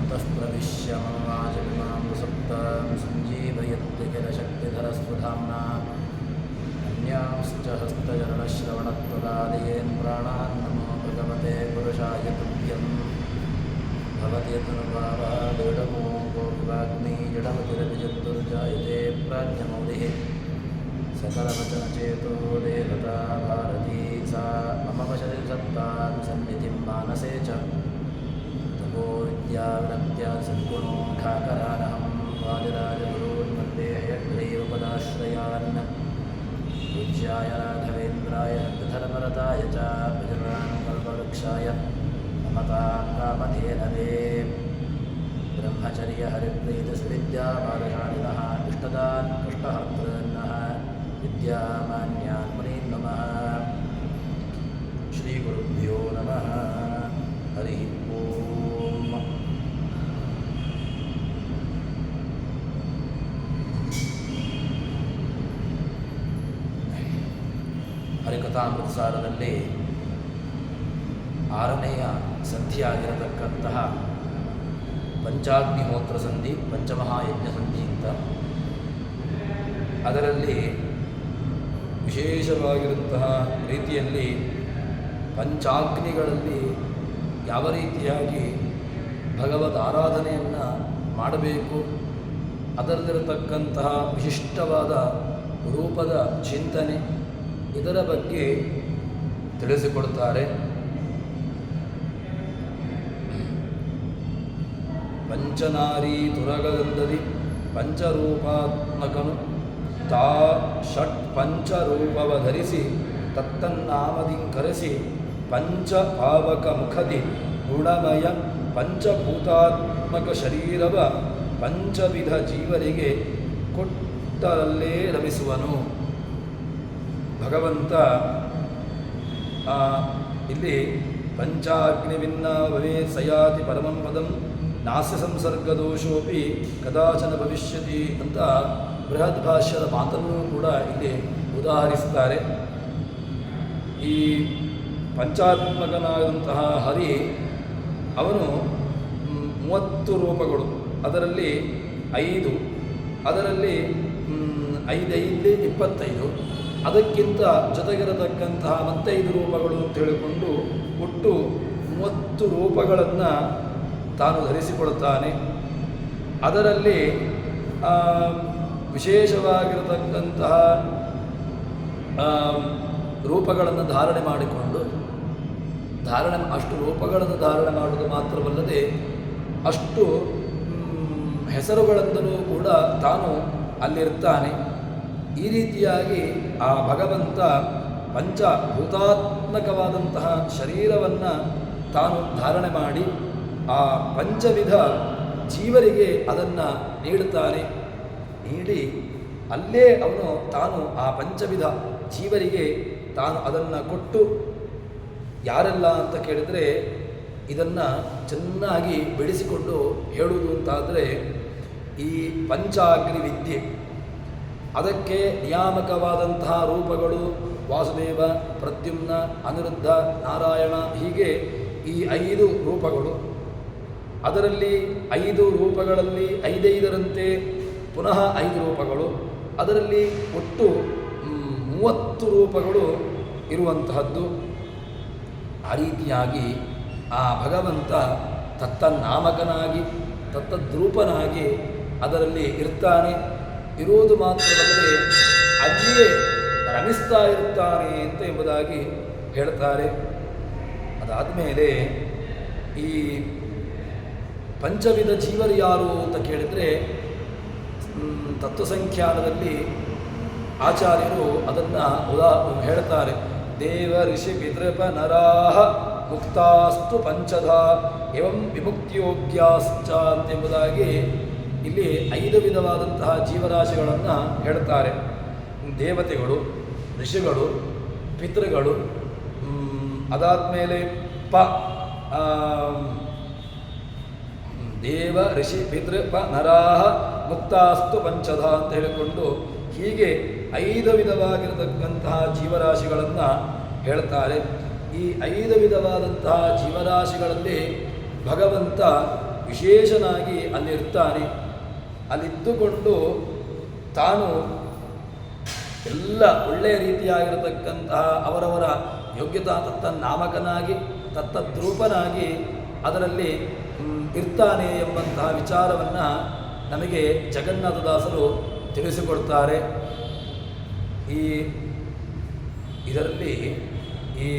अन्तः प्रविश्य मम वाचमिमां प्रसक्तां सञ्जीवयत्यखिलशक्तिधरस्वधाम्ना अन्यांश्च हस्तचरणश्रवणत्वदादीन् प्राणान् नमो भगवते पुरुषाय तुभ्यम् भवति यदनुभावादृढमो गोविवाग्मी जडमतिरभिजन्तुर्जायते प्राज्ञमौलिः सकलवचनचेतो देवता भारती सा मम वशति सत्तां सन्निधिं मानसे च तपो विद्याविरक्त्या सद्गुणोऽघाकरानहं वादिराजगुरून् वन्दे हयग्रीवपदाश्रयान् पूज्याय राघवेन्द्राय धर्मरताय च भजनां कल्पवृक्षाय नमतां कामधेनवे ब्रह्मचर्य हरिप्रीतिसुविद्यावादशालिनः इष्टदान् कष्टहर्तॄन्नः विद्यामान्यान् मुनीन् नमः। श्रीगुरुभ्यो नमः। हरिः ओम्। ಹರಿಕಥಾಮೃತಸಾರದಲ್ಲಿ 6ನೆಯ ಸಂಧಿಯಾಗಿರತಕ್ಕಂತಹ ಪಂಚಾಗ್ನಿಹೋತ್ರ ಸಂಧಿ, ಪಂಚಮಹಾಯಜ್ಞ ಸಂಧಿ ಅಂತ, ಅದರಲ್ಲಿ ವಿಶೇಷವಾಗಿರುವಂತಹ ರೀತಿಯಲ್ಲಿ ಪಂಚಾಗ್ನಿಗಳಲ್ಲಿ ಯಾವ ರೀತಿಯಾಗಿ ಭಗವದ್ ಆರಾಧನೆಯನ್ನು ಮಾಡಬೇಕು, ಅದರಲ್ಲಿರತಕ್ಕಂತಹ ವಿಶಿಷ್ಟವಾದ ರೂಪದ ಚಿಂತನೆ, ಇದರ ಬಗ್ಗೆ ತಿಳಿಸಿಕೊಡುತ್ತಾರೆ. ಪಂಚನಾರೀ ತುರಗದಂದದಿ ಪಂಚರೂಪಾತ್ಮಕನು ತಾ ಷಟ್ ಪಂಚರೂಪವ ಧರಿಸಿ ತತ್ತನ್ನಾಮದಿಂಕರಿಸಿ ಪಂಚಪಾವಕ ಮುಖದಿ ಗುಣಮಯ ಪಂಚಭೂತಾತ್ಮಕ ಶರೀರವ ಪಂಚವಿಧ ಜೀವರಿಗೆ ಕೊಟ್ಟರಲ್ಲೇ ರಮಿಸುವನು. ಭಗವಂತ ಇಲ್ಲಿ ಪಂಚಾಗ್ನಿವಿನ್ನಾವೇ ಸಯಾತಿ ಪರಮಂ ಪದಂ ನಾಸ್ಯ ಸಂಸರ್ಗದೋಷೋಪಿ ಕದಾಚನ ಭವಿಷ್ಯತಿ ಅಂತ ಬೃಹದ್ ಭಾಷ್ಯದ ಮಾತನ್ನು ಕೂಡ ಇಲ್ಲಿ ಉದಾಹರಿಸುತ್ತಾರೆ. ಈ ಪಂಚಾತ್ಮಕನಾದಂತಹ ಹರಿ ಅವನು 30 ರೂಪಗಳು, ಅದರಲ್ಲಿ 5, ಅದರಲ್ಲಿ 5 25, ಅದಕ್ಕಿಂತ ಜೊತೆಗಿರತಕ್ಕಂತಹ 5 ರೂಪಗಳು ಅಂತ ಹೇಳಿಕೊಂಡು ಒಟ್ಟು 30 ರೂಪಗಳನ್ನು ತಾನು ಧರಿಸಿಕೊಡುತ್ತಾನೆ. ಅದರಲ್ಲಿ ವಿಶೇಷವಾಗಿರತಕ್ಕಂತಹ ರೂಪಗಳನ್ನು ಧಾರಣೆ ಮಾಡಿಕೊಂಡು ಅಷ್ಟು ರೂಪಗಳನ್ನು ಧಾರಣೆ ಮಾಡುವುದು ಮಾತ್ರವಲ್ಲದೆ ಅಷ್ಟು ಹೆಸರುಗಳಿಂದಲೂ ಕೂಡ ತಾನು ಅಲ್ಲಿರ್ತಾನೆ. ಈ ರೀತಿಯಾಗಿ ಆ ಭಗವಂತ ಪಂಚಭೂತಾತ್ಮಕವಾದಂತಹ ಶರೀರವನ್ನು ತಾನು ಧಾರಣೆ ಮಾಡಿ ಆ ಪಂಚವಿಧ ಜೀವರಿಗೆ ಅದನ್ನು ನೀಡುತ್ತಾನೆ. ನೀಡಿ ಅಲ್ಲೇ ಅವನು ತಾನು ಆ ಪಂಚವಿಧ ಜೀವರಿಗೆ ತಾನು ಅದನ್ನು ಕೊಟ್ಟು, ಯಾರೆಲ್ಲ ಅಂತ ಕೇಳಿದರೆ ಇದನ್ನು ಚೆನ್ನಾಗಿ ಬೆಳೆಸಿಕೊಂಡು ಹೇಳುವುದು ಅಂತಾದರೆ ಈ ಪಂಚಾಗ್ನಿ ವಿದ್ಯೆ, ಅದಕ್ಕೆ ನಿಯಾಮಕವಾದಂತಹ ರೂಪಗಳು ವಾಸುದೇವ, ಪ್ರದ್ಯುಮ್ನ, ಅನಿರುದ್ಧ, ನಾರಾಯಣ, ಹೀಗೆ ಈ 5 ರೂಪಗಳು. ಅದರಲ್ಲಿ 5 ರೂಪಗಳಲ್ಲಿ 5ರಂತೆ ಪುನಃ 5 ರೂಪಗಳು, ಅದರಲ್ಲಿ ಒಟ್ಟು 30 ರೂಪಗಳು ಇರುವಂತಹದ್ದು. ಆ ರೀತಿಯಾಗಿ ಆ ಭಗವಂತ ತತ್ತನ್ನಾಮಕನಾಗಿ ತತ್ತದ್ರೂಪನಾಗಿ ಅದರಲ್ಲಿ ಇರ್ತಾನೆ. ಇರುವುದು ಮಾತ್ರವಲ್ಲದೆ ಅಲ್ಲಿಯೇ ರಮಿಸ್ತಾ ಇರುತ್ತಾನೆ ಅಂತ ಎಂಬುದಾಗಿ ಹೇಳ್ತಾರೆ. ಅದಾದಮೇಲೆ ಈ ಪಂಚವಿಧ ಜೀವರು ಯಾರು ಅಂತ ಕೇಳಿದರೆ ತತ್ವಸಂಖ್ಯಾನದಲ್ಲಿ ಆಚಾರ್ಯರು ಅದನ್ನು ಹೇಳ್ತಾರೆ. ದೇವ ಋಷಿ ಪಿತೃಪ ನರಾಹ ಮುಕ್ತಾಸ್ತು ಪಂಚಧ ಎವಂ ವಿಮುಕ್ತಿಯೋಗ್ಯಾಶ್ಚ ಎಂಬುದಾಗಿ ಇಲ್ಲಿ 5 ವಿಧವಾದಂತಹ ಜೀವರಾಶಿಗಳನ್ನು ಹೇಳ್ತಾರೆ. ದೇವತೆಗಳು, ಋಷಿಗಳು, ಪಿತೃಗಳು, ಅದಾದಮೇಲೆ ದೇವ ಋಷಿ ಪಿತೃ ನರಾಹ ಮುಕ್ತಾಸ್ತು ಪಂಚಧ ಅಂತ ಹೇಳಿಕೊಂಡು ಹೀಗೆ 5 ವಿಧವಾಗಿರತಕ್ಕಂತಹ ಜೀವರಾಶಿಗಳನ್ನು ಹೇಳ್ತಾರೆ. ಈ 5 ವಿಧವಾದಂತಹ ಜೀವರಾಶಿಗಳಲ್ಲಿ ಭಗವಂತ ವಿಶೇಷನಾಗಿ ಅಲ್ಲಿರ್ತಾನೆ. ಅಲ್ಲಿದ್ದುಕೊಂಡು ತಾನು ಎಲ್ಲ ಒಳ್ಳೆಯ ರೀತಿಯಾಗಿರತಕ್ಕಂತಹ ಅವರವರ ಯೋಗ್ಯತಾ ತತ್ತನ್ನಾಮಕನಾಗಿ ತತ್ತದ್ರೂಪನಾಗಿ ಅದರಲ್ಲಿ ಇರ್ತಾನೆ ಎಂಬಂತಹ ವಿಚಾರವನ್ನು ನಮಗೆ ಜಗನ್ನಾಥದಾಸರು ತಿಳಿಸಿಕೊಡ್ತಾರೆ. ಇದರಲ್ಲಿ ಈ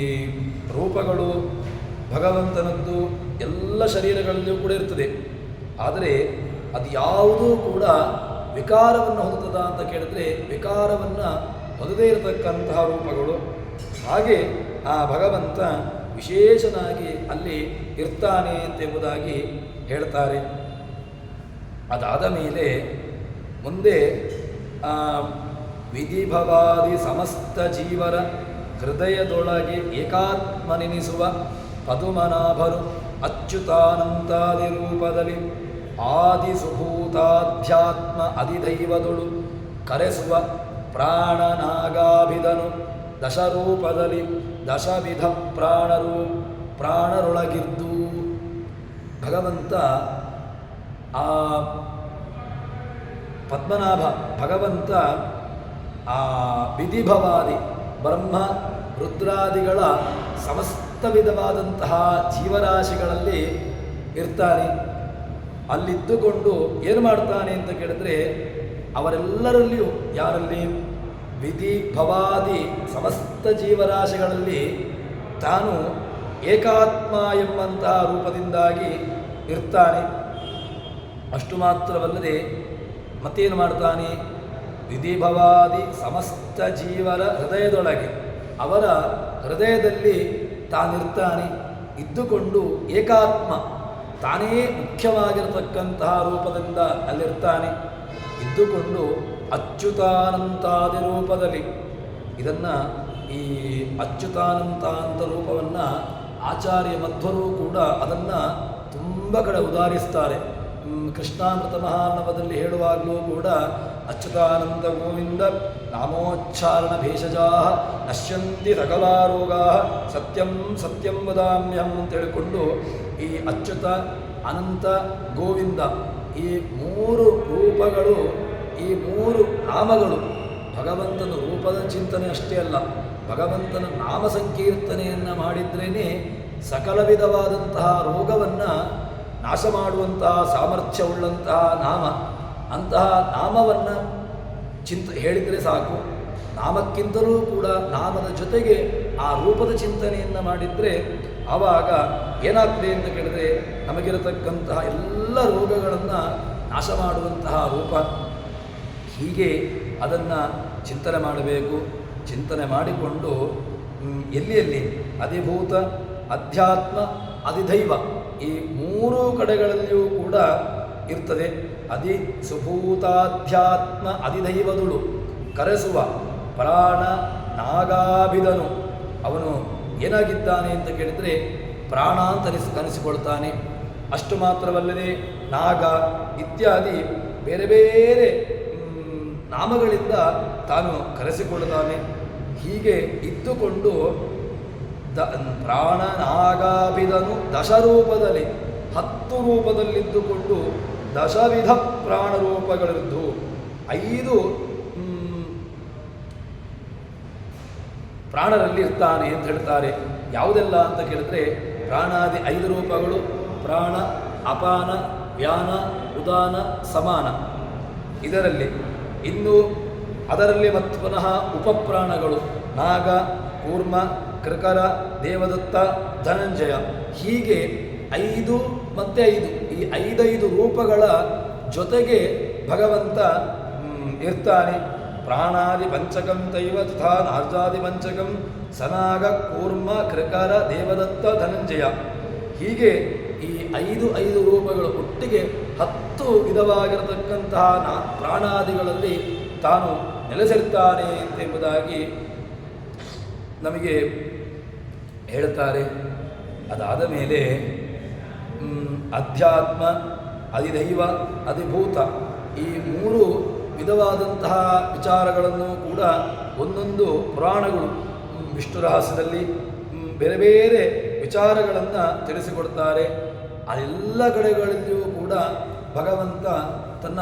ರೂಪಗಳು ಭಗವಂತನದ್ದು ಎಲ್ಲ ಶರೀರಗಳಲ್ಲಿಯೂ ಕೂಡ ಇರ್ತದೆ. ಆದರೆ ಅದು ಯಾವುದೂ ಕೂಡ ವಿಕಾರವನ್ನು ಹೊಂದುತ್ತದ ಅಂತ ಕೇಳಿದ್ರೆ ವಿಕಾರವನ್ನು ಹೊಂದದೇ ಇರತಕ್ಕಂತಹ ರೂಪಗಳು. ಹಾಗೆ ಆ ಭಗವಂತ ವಿಶೇಷನಾಗಿ ಅಲ್ಲಿ ಇರ್ತಾನೆ ಎಂಬುದಾಗಿ ಹೇಳ್ತಾರೆ. ಅದಾದ ಮೇಲೆ ಮುಂದೆ ವಿಧಿಭವಾದಿ ಸಮಸ್ತ ಜೀವರ ಹೃದಯದೊಳಗೆ ಏಕಾತ್ಮನೆನಿಸುವ ಪದುಮನಾಭರು ಅಚ್ಯುತಾನಂತಾದಿ ರೂಪದಲ್ಲಿ ಆದಿಸುಭೂತಾಧ್ಯಾತ್ಮ ಅಧಿದೈವದೊಳು ಕರೆಸುವ ಪ್ರಾಣನಾಗಾಭಿದನು ದಶರೂಪದಲ್ಲಿ ದಶವಿಧ ಪ್ರಾಣರೊಳಗಿದ್ದು ಭಗವಂತ ಆ ಪದ್ಮನಾಭ ಭಗವಂತ ಆ ವಿಧಿಭವಾದಿ ಬ್ರಹ್ಮ ರುದ್ರಾದಿಗಳ ಸಮಸ್ತ ವಿಧವಾದಂತಹ ಜೀವರಾಶಿಗಳಲ್ಲಿ ಇರ್ತಾನೆ. ಅಲ್ಲಿದ್ದುಕೊಂಡು ಏನು ಮಾಡ್ತಾನೆ ಅಂತ ಕೇಳಿದ್ರೆ ಅವರೆಲ್ಲರಲ್ಲಿಯೂ ಯಾರಲ್ಲಿ ವಿಧಿ ಭವಾದಿ ಸಮಸ್ತ ಜೀವರಾಶಿಗಳಲ್ಲಿ ತಾನು ಏಕಾತ್ಮ ಎಂಬಂತಹ ರೂಪದಿಂದಾಗಿ ಇರ್ತಾನೆ. ಅಷ್ಟು ಮಾತ್ರವಲ್ಲದೆ ಮತ್ತೇನು ಮಾಡ್ತಾನೆ? ವಿಧಿಭವಾದಿ ಸಮಸ್ತ ಜೀವರ ಹೃದಯದೊಳಗೆ ಅವರ ಹೃದಯದಲ್ಲಿ ತಾನಿರ್ತಾನೆ. ಇದ್ದುಕೊಂಡು ಏಕಾತ್ಮ ತಾನೇ ಮುಖ್ಯವಾಗಿರತಕ್ಕಂತಹ ರೂಪದಿಂದ ಅಲ್ಲಿರ್ತಾನೆ. ಇದ್ದುಕೊಂಡು ಅಚ್ಯುತಾನಂತಾದಿ ರೂಪದಲ್ಲಿ ಇದನ್ನು ಈ ಅಚ್ಯುತಾನಂತ ಅಂತ ರೂಪವನ್ನು ಆಚಾರ್ಯ ಮಧ್ವರು ಕೂಡ ಅದನ್ನು ತುಂಬ ಕಡೆ ಉದಾಹರಿಸ್ತಾರೆ. ಕೃಷ್ಣಾಮೃತ ಮಹಾನವದಲ್ಲಿ ಹೇಳುವಾಗಲೂ ಕೂಡ ಅಚ್ಯುತಾನಂದ ಗೋವಿಂದ ನಾಮೋಚ್ಚಾರಣ ಭೇಷಜಾ ನಶ್ಯಂತಿ ಸಕಲಾರೋಗಾ ಸತ್ಯಂ ಸತ್ಯಂ ವದಾಮ್ಯಹಂ ಅಂತ ಹೇಳಿಕೊಂಡು ಈ ಅಚ್ಯುತ ಅನಂತ ಗೋವಿಂದ ಈ ಮೂರು ರೂಪಗಳು ಈ ಮೂರು ನಾಮಗಳು ಭಗವಂತನ ರೂಪದ ಚಿಂತನೆ ಅಷ್ಟೇ ಅಲ್ಲ, ಭಗವಂತನ ನಾಮ ಸಂಕೀರ್ತನೆಯನ್ನು ಮಾಡಿದ್ರೇ ಸಕಲ ವಿಧವಾದಂತಹ ರೋಗವನ್ನು ನಾಶ ಮಾಡುವಂತಹ ಸಾಮರ್ಥ್ಯವುಳ್ಳಂತಹ ನಾಮ. ಅಂತಹ ನಾಮವನ್ನು ಹೇಳಿದರೆ ಸಾಕು. ನಾಮಕ್ಕಿಂತಲೂ ಕೂಡ ನಾಮದ ಜೊತೆಗೆ ಆ ರೂಪದ ಚಿಂತನೆಯನ್ನು ಮಾಡಿದರೆ ಆವಾಗ ಏನಾಗ್ತದೆ ಅಂತ ಕೇಳಿದರೆ ನಮಗಿರತಕ್ಕಂತಹ ಎಲ್ಲ ರೋಗಗಳನ್ನು ನಾಶ ಮಾಡುವಂತಹ ರೂಪ. ಹೀಗೆ ಅದನ್ನು ಚಿಂತನೆ ಮಾಡಬೇಕು. ಚಿಂತನೆ ಮಾಡಿಕೊಂಡು ಎಲ್ಲಿ ಅಧಿಭೂತ ಅಧ್ಯಾತ್ಮ ಅಧಿದೈವ ಈ ಮೂರೂ ಕಡೆಗಳಲ್ಲಿಯೂ ಕೂಡ ಇರ್ತದೆ. ಸುಭೂತಾಧ್ಯಾತ್ಮ ಅಧಿದೈವದುಳು ಕರೆಸುವ ಪ್ರಾಣ ನಾಗಾಭಿದನು ಅವನು ಏನಾಗಿದ್ದಾನೆ ಅಂತ ಕೇಳಿದರೆ ಪ್ರಾಣ ಅಂತ ಕನಿಸಿಕೊಳ್ತಾನೆ. ಅಷ್ಟು ಮಾತ್ರವಲ್ಲದೆ ನಾಗ ಇತ್ಯಾದಿ ಬೇರೆ ಬೇರೆ ನಾಮಗಳಿಂದ ತಾನು ಕರೆಸಿಕೊಳ್ಳುತ್ತಾನೆ. ಹೀಗೆ ಇದ್ದುಕೊಂಡು ಪ್ರಾಣನಾಗಾಭಿದನು ದಶರೂಪದಲ್ಲಿ 10 ರೂಪದಲ್ಲಿದ್ದುಕೊಂಡು ದಶವಿಧ ಪ್ರಾಣರೂಪಗಳಿದ್ದು 5 ಪ್ರಾಣರಲ್ಲಿ ಇರ್ತಾನೆ ಅಂತ ಹೇಳ್ತಾರೆ. ಯಾವುದೆಲ್ಲ ಅಂತ ಕೇಳಿದ್ರೆ ಪ್ರಾಣಾದಿ 5 ರೂಪಗಳು ಪ್ರಾಣ ಅಪಾನ ವ್ಯಾನ ಉದಾನ ಸಮಾನ. ಇದರಲ್ಲಿ ಇನ್ನು ಅದರಲ್ಲಿ ಮತ್ತು ಪುನಃ ಉಪಪ್ರಾಣಗಳು ನಾಗ ಕೂರ್ಮ ಕೃಕರ ದೇವದತ್ತ ಧನಂಜಯ ಹೀಗೆ 5 ಮತ್ತು 5 ಈ 5 ರೂಪಗಳ ಜೊತೆಗೆ ಭಗವಂತ ಇರ್ತಾನೆ. ಪ್ರಾಣಾದಿ ಪಂಚಕಂ ತೈವ ತಥಾ ನಾರ್ಜಾದಿ ಪಂಚಕಂ ಸನಾಗ ಕೂರ್ಮ ಕೃಕರ ದೇವದತ್ತ ಧನಂಜಯ ಹೀಗೆ ಈ 5 ರೂಪಗಳು ಒಟ್ಟಿಗೆ 10 ವಿಧವಾಗಿರತಕ್ಕಂತಹ ಪ್ರಾಣಾದಿಗಳಲ್ಲಿ ತಾನು ನೆಲೆಸಿರ್ತಾನೆ ಎಂಬುದಾಗಿ ನಮಗೆ ಹೇಳ್ತಾರೆ. ಅದಾದ ಮೇಲೆ ಅಧ್ಯಾತ್ಮ ಅಧಿದೈವ ಅಧಿಭೂತ ಈ 3 ವಿಧವಾದಂತಹ ವಿಚಾರಗಳನ್ನು ಕೂಡ ಒಂದೊಂದು ಪುರಾಣಗಳು ವಿಷ್ಣು ರಹಸ್ಯದಲ್ಲಿ ಬೇರೆ ಬೇರೆ ವಿಚಾರಗಳನ್ನು ತಿಳಿಸಿಕೊಡ್ತಾರೆ. ಅದೆಲ್ಲ ಕಡೆಗಳಲ್ಲಿಯೂ ಕೂಡ ಭಗವಂತ ತನ್ನ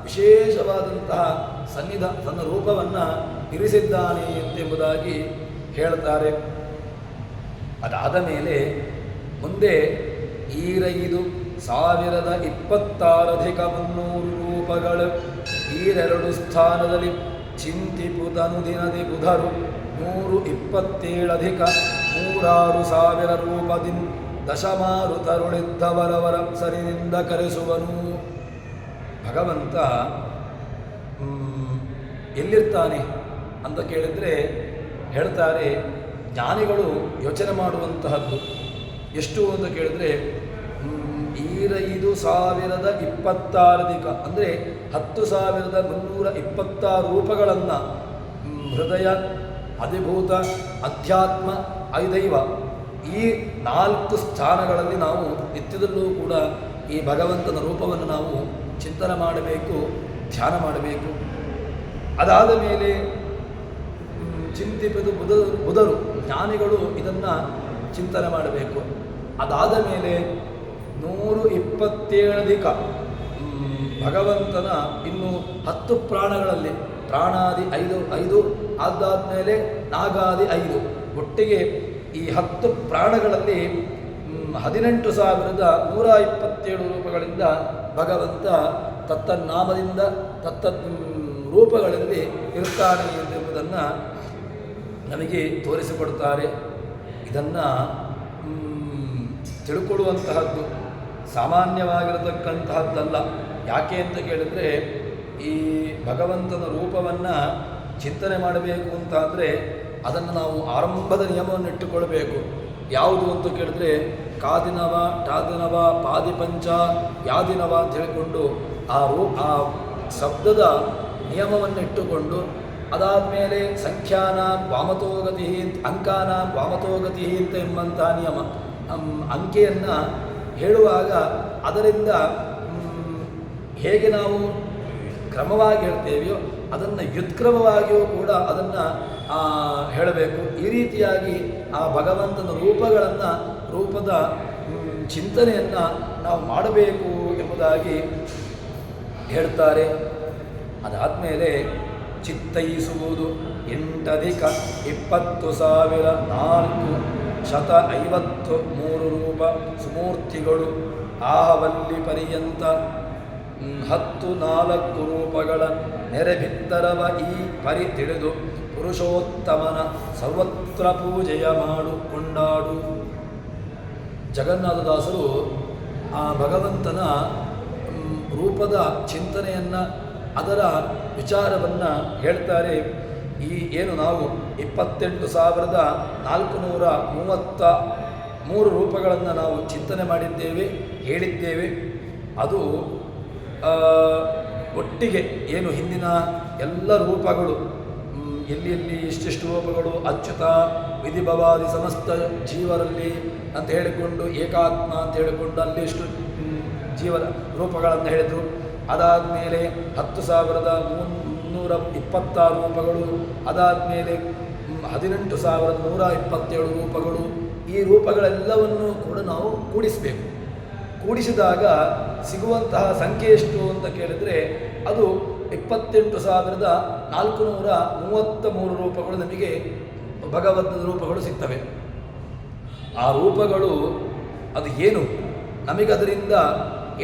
ವಿಶೇಷವಾದಂತಹ ತನ್ನ ರೂಪವನ್ನು ಇರಿಸಿದ್ದಾನೆ ಎಂಬುದಾಗಿ ಹೇಳ್ತಾರೆ. ಅದಾದ ಮೇಲೆ ಮುಂದೆ 5,026,300 ರೂಪಗಳು ಈರೆರಡು ಸ್ಥಾನದಲ್ಲಿ ಚಿಂತಿಪುತನು ದಿನದಿ ಬುಧರು 127,106,000 ರೂಪದಿಂ ದಶಮಾರು ತರುಳಿದ್ದವರವರ ಸರಿನಿಂದ ಕರೆಸುವನು. ಭಗವಂತ ಎಲ್ಲಿರ್ತಾನೆ ಅಂತ ಕೇಳಿದರೆ ಹೇಳ್ತಾರೆ, ಜ್ಞಾನಿಗಳು ಯೋಚನೆ ಮಾಡುವಂತಹದ್ದು ಎಷ್ಟು ಅಂತ ಕೇಳಿದ್ರೆ 5,026,000 ಅಂದರೆ 10,326 ರೂಪಗಳನ್ನು ಹೃದಯ, ಅಧಿಭೂತ, ಅಧ್ಯಾತ್ಮ, ಐದೈವ ಈ 4 ಸ್ಥಾನಗಳಲ್ಲಿ ನಾವು ನಿತ್ಯದಲ್ಲೂ ಕೂಡ ಈ ಭಗವಂತನ ರೂಪವನ್ನು ನಾವು ಚಿಂತನೆ ಮಾಡಬೇಕು, ಧ್ಯಾನ ಮಾಡಬೇಕು. ಅದಾದ ಮೇಲೆ ಚಿಂತಿಪದು ಬುಧರು ಜ್ಞಾನಿಗಳು ಇದನ್ನು ಚಿಂತನೆ ಮಾಡಬೇಕು. ಅದಾದ ಮೇಲೆ 127 ಭಗವಂತನ ಇನ್ನು 10 ಪ್ರಾಣಗಳಲ್ಲಿ ಪ್ರಾಣಾದಿ 5 ಆದಾದ್ಮೇಲೆ ನಾಗಾದಿ 5 ಒಟ್ಟಿಗೆ ಈ 10 ಪ್ರಾಣಗಳಲ್ಲಿ 18,127 ರೂಪಗಳಿಂದ ಭಗವಂತ ತತ್ತನ್ನಾಮದಿಂದ ರೂಪಗಳಲ್ಲಿ ಇರ್ತಾನೆ ಎಂಬುದನ್ನು ನಮಗೆ ತೋರಿಸಿಕೊಡ್ತಾರೆ. ಇದನ್ನು ತಿಳ್ಕೊಳ್ಳುವಂತಹದ್ದು ಸಾಮಾನ್ಯವಾಗಿರತಕ್ಕಂತಹದ್ದಲ್ಲ. ಯಾಕೆ ಅಂತ ಕೇಳಿದರೆ ಈ ಭಗವಂತನ ರೂಪವನ್ನು ಚಿಂತನೆ ಮಾಡಬೇಕು ಅಂತ ಅಂದರೆ ಅದನ್ನು ನಾವು ಆರಂಭದ ನಿಯಮವನ್ನು ಇಟ್ಟುಕೊಳ್ಬೇಕು. ಯಾವುದು ಅಂತ ಕೇಳಿದ್ರೆ ಕಾದಿನವ, ಟಾದಿನವ, ಪಾದಿಪಂಚ, ಯಾದಿನವ ಅಂತ ಹೇಳಿಕೊಂಡು ಆ ಶಬ್ದದ ನಿಯಮವನ್ನು ಇಟ್ಟುಕೊಂಡು ಅದಾದಮೇಲೆ ಸಂಖ್ಯಾನ ವಾಮತೋಗತಿ ಅಂಕಾನ ವಾಮತೋಗತಿ ಅಂತ ಎಂಬಂಥ ನಿಯಮ ಅಂಕೆಯನ್ನು ಹೇಳುವಾಗ ಅದರಿಂದ ಹೇಗೆ ನಾವು ಕ್ರಮವಾಗಿ ಹೇಳ್ತೇವೆಯೋ ಅದನ್ನು ವ್ಯುತ್ಕ್ರಮವಾಗಿಯೂ ಕೂಡ ಅದನ್ನು ಹೇಳಬೇಕು. ಈ ರೀತಿಯಾಗಿ ಆ ಭಗವಂತನ ರೂಪದ ಚಿಂತನೆಯನ್ನು ನಾವು ಮಾಡಬೇಕು ಎಂಬುದಾಗಿ ಹೇಳ್ತಾರೆ. ಅದಾದಮೇಲೆ ಚಿತ್ತೈಸುವುದು 8,20,453 ರೂಪ ಸುಮೂರ್ತಿಗಳು ಆಹವಲ್ಲಿ ಪರ್ಯಂತ 14 ರೂಪಗಳ ನೆರೆಬಿದ್ದರವ ಈ ಪರಿ ತಿಳಿದು ಪುರುಷೋತ್ತಮನ ಸರ್ವತ್ರ ಪೂಜೆಯ ಕೊಂಡಾಡು. ಜಗನ್ನಾಥದಾಸರು ಆ ಭಗವಂತನ ರೂಪದ ಚಿಂತನೆಯನ್ನು ಅದರ ವಿಚಾರವನ್ನು ಹೇಳ್ತಾರೆ. ಈ ಏನು ನಾವು 28,433 ರೂಪಗಳನ್ನು ನಾವು ಚಿಂತನೆ ಮಾಡಿದ್ದೇವೆ, ಹೇಳಿದ್ದೇವೆ. ಅದು ಒಟ್ಟಿಗೆ ಏನು ಹಿಂದಿನ ಎಲ್ಲ ರೂಪಗಳು ಎಲ್ಲಿ ಇಷ್ಟಿಷ್ಟು ರೂಪಗಳು ಅಚ್ಯುತ ವಿಧಿಭವಾದಿ ಸಮಸ್ತ ಜೀವರಲ್ಲಿ ಅಂತ ಹೇಳಿಕೊಂಡು ಏಕಾತ್ಮ ಅಂತ ಹೇಳಿಕೊಂಡು ಅಲ್ಲಿ ಎಷ್ಟು ಜೀವನ ರೂಪಗಳನ್ನು ಹೇಳಿದರು. ಅದಾದಮೇಲೆ 10,326 ರೂಪಗಳು, ಅದಾದಮೇಲೆ 18,127 ರೂಪಗಳು. ಈ ರೂಪಗಳೆಲ್ಲವನ್ನೂ ಕೂಡ ನಾವು ಕೂಡಿಸಬೇಕು. ಕೂಡಿಸಿದಾಗ ಸಿಗುವಂತಹ ಸಂಖ್ಯೆ ಎಷ್ಟು ಅಂತ ಕೇಳಿದರೆ ಅದು 28,433 ರೂಪಗಳು ನಮಗೆ ಭಗವಂತನ ರೂಪಗಳು ಸಿಗ್ತವೆ. ಆ ರೂಪಗಳು ಅದು ಏನು ನಮಗದರಿಂದ